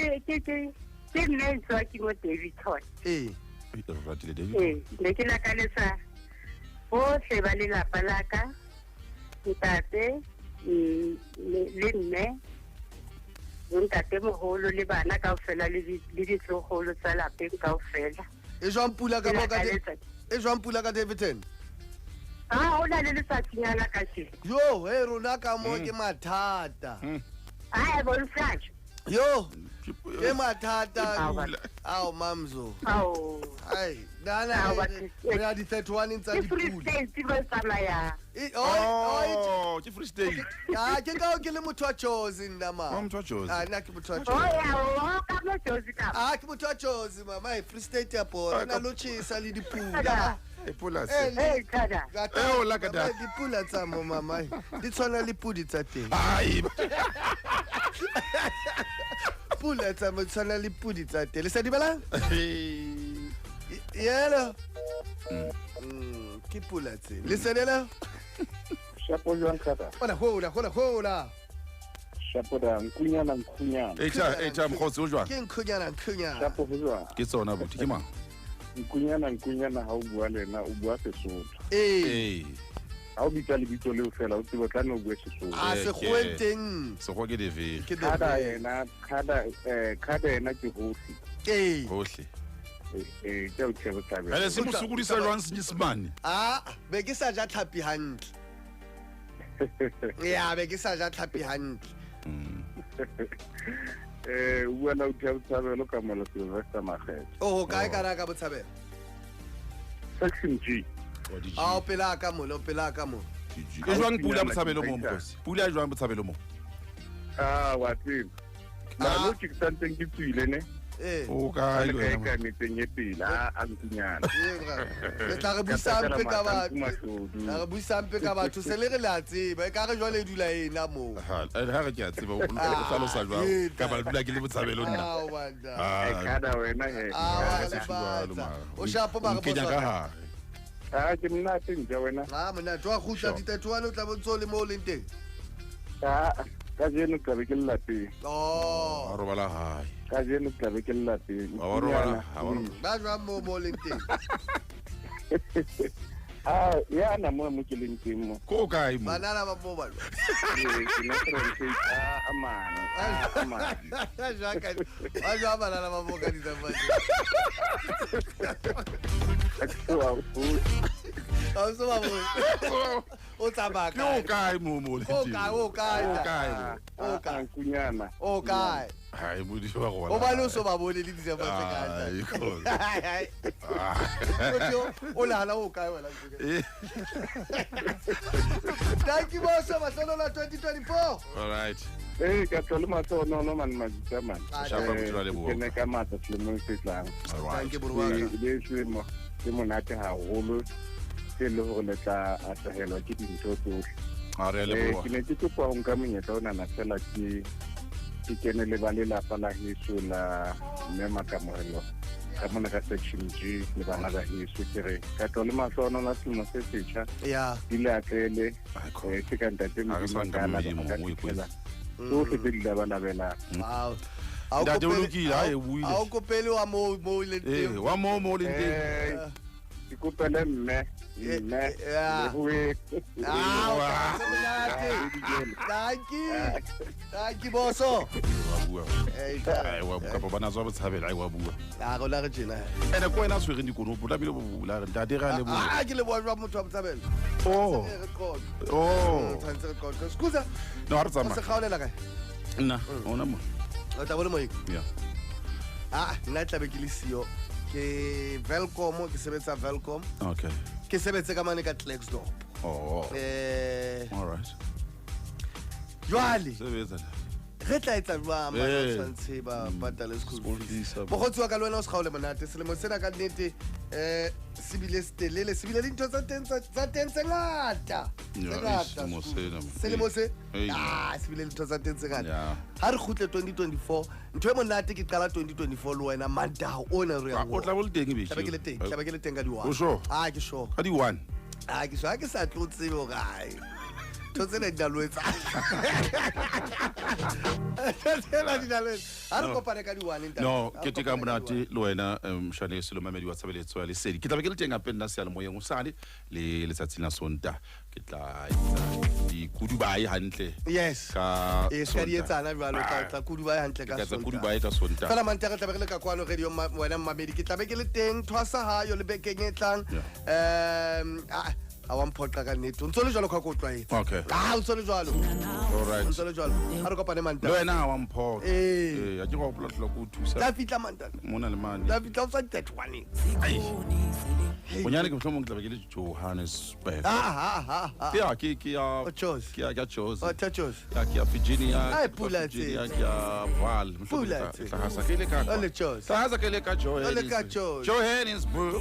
nne tswa ke mo Davidson re ratile David ne ke la kanetsa o se ba le la palaka ntate le nne ntate moholo le bana kaofela le ditlogolo tsa lapeng kaofela e jwang pula ka mo ka e jwang pula ka Davidson ho na le letsatsinyana ka tjena. yo he rona ka mo ke mathata Ai bonflash. yo ke mathata ao mamzo ai dana ya di 31 ntsa di Free pula state ba tsamaya. Oh, ke Free State. ke ka ke le motho wa Jozi nna ma Motho wa Jozi. nna ke motho wa Oh Jozi ya o ka mo Jozi ka. ke motho wa Jozi mama e Free State ya pora na lo chisa le dipula Kada. Epolasi. Hey kada. o la ka da. dipula tsa mo mama di tshwana le pudi tsa teng Ai. pula tsa mo tshwana le pudi tsa teng le sa di bala yelo ke pula tse le senela Shapo jwang kata. ona hola Shapo da nkunyana. Echa mkhotsi o jwang. ke nkhunyana Shapo jwang. Ke tsona buti ke mang? Nkunyana ha o bua lena o bua Sesotho. eh Ha o bitsa le bitso le o fela o tseba tla no bua Sesotho. a se khuenteng Se go ke de ve. ke Kada yena ke hosi. eh Hohle. Ke o tshebe tsabe. Hele se mo sokodisa jwang Senyesemane. be ke sa ja tlhapi hantle ya be ke sa ja tlhapi hantle Bua na o tshebe tsabe lo ka mola Sylvester Magete. oh kae kana ka botshabelo Section G. o pela ka mo Ke jwang pula botshabelo mo mkhosi. Pula jwang botshabelo mo. Wa tseba. Na lo ke tsanteng ke tswile ne. eh O ka Le ile. ka metseng e pila a nkunyana. le tla re buisampe ka batho se le re la tseba ka re jwale dula ena mo Ha re ke a tseba o hlalosa jwang. Ka ba dula ke le botshabelo nna. wanda Kada wena he. o shapo ba Ke nya ka ga ha. Ke mna teng ja wena. mona twa khutla di 31 o tla bontso le mo leng teng Ka jeno ka be ke lateng. oh A robala hae. Ka jeno ka be ke lateng. Wa robala. ba jwa mo leng teng Ya na mo ke leng teng mo. Ko kae mo. banana ba mo ba Ke na tren amane. jwa banana ba mo ka di tsamaya o so ba mo o tsabaka Ko kae mo le. o kae Nkunyana. o kae Hai mo di wa go. o ba lo so ba bone le ditse ba tse ka o la o kae wala thank you boss ba sono 2024 All right. Ka tlo matso no man majita man. Shapa motho le bo. Ke ne ka matsa le mo se tlang. All right. thank you burwaka Le se mo ke monate haholo ke le hore le tla atahela ke dintho tsohle. A re le bo. Ke ne ke kopa ho nka monyetla ona na fela ke kene le ba lelapa la heso la mme Makamorelo ka mona ka section G le bana ba heso ke re ka tlo le masono la selemo se setjha ya di le atlele ke ka ntate mo dingala so ke di la bana bela wow Da de lokile ha e buile. a o kopele wa mo le teng Wa mo le teng. ke kopele mme ya we thank you boso Wa bua. Ai wa ka ba bana zwa botshabela ai wa bua. go la re jena Ene ko ena tshwere dikono bula bile bo bula re ntate ga le bo. ke le bona motho wa botshabelo Oh. tshantse re kono skuza No ha re o se tsama. kgaolela kae Nna ona mo. o tla bole mo Yeah. nna tlabe ke le sio ke Velcom ke sebetsa Velcom Okay. ke sebetse ka mane ka Tlaxdorp Oh. All right. jwale Sebetsa. re tla etsa jwang ba tshwantse ba patale school fees bogotsi wa ka le wena o se kgaole monate selemo sena ka nnete se bile setelele se bile le ntho tsa teng tse ngata selemo se se bile le ntho tsa teng tse ngata ha re kgutle 2024 ntho e monate ke qala 2024 le wena mantago ona re ya O tla bo le teng be. tlabe ke le teng ka di-one O sure? ke sure Ka di 1. ke sure ha ke sa tlo tsebe o gae ntho tsena di naloetsa ha re kopane ka di-one No, ke te ka monate le wena mshane se lo mamedi wa tshabeletso ya Lesedi. Ke tla be ke le teng gape nna se ya le moyeng o sale le letsatsi la Sonta. Ke tla di kudubai hantle. yes Ka ska di etsana jwalo tla kudubai hantle ka ka tsa Sontaha. kudubai ka Sonta. fela mante re tlabe re le ka kwano radio wena mmamedi ke tlabe ke le teng thwasa ha yo le bekeng e tlang a wa mphoqa ka nnete o ntse o le jwalo ka ko tlwaetse Okay. o ntse o le jwalo Alright. o ntse o le jwalo a re kopane Le mantata wena wa mphoka. Eh. A ke go oplotlwa go thusa. tla fitla mantata Mona le mane. tla fitla o sa 31 Bonyane ke mohlomong ke tla be ke le Johannesburg. ha Ke ya O Jos. ke ya Jos. o Thachos Ya ke ya Virginia. Ai, pula Virginia tse. ke ya Val. Pula tse. Tla hasa ke le ka. o le Jos Tla hasa ke le ka Jos. Johannesburg.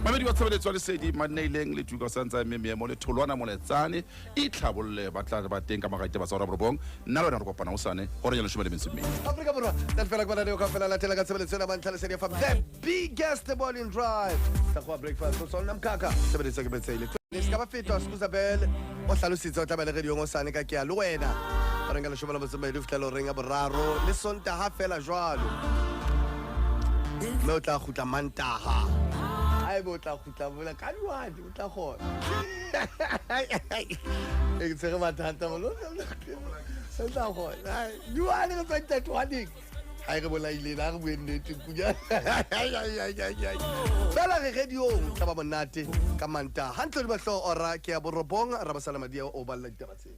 Mamedi wa tshebeletso ya Lesedi Maneileng le tuka santsa memo le tholwana mo letsane e tlhabolle ba tla ba teng ka magaite ba tsara borobong nna le wena re kopana o sane gore ya leshome le mentse mme Afrika Borwa that fela kwa radio ka fela la tela ka tshebeletso ya bantlha Lesedi FM the biggest morning drive Thakgoha breakfast so sona mkhaka tshebeletso ke betsele le ska ba fetwa Skuzabell o hlalositse o tla ba le radio ngo sane ka ke ya le wena re nga leshome la botsemba le fitla lo renga boraro le sontaha fela jwalo me o tla khutla mantaha ai bo tla khutla bola ka lwadi o tla khona e ke tsere mathata mo lo se tla khona ai lwadi re tsaya twadi ai re bola ile la re buennete kunya fela re radio tla ba monate ka mantaha hantle di ba hlo ora ke ya borobong ra ba salamadia o balla ditabatseng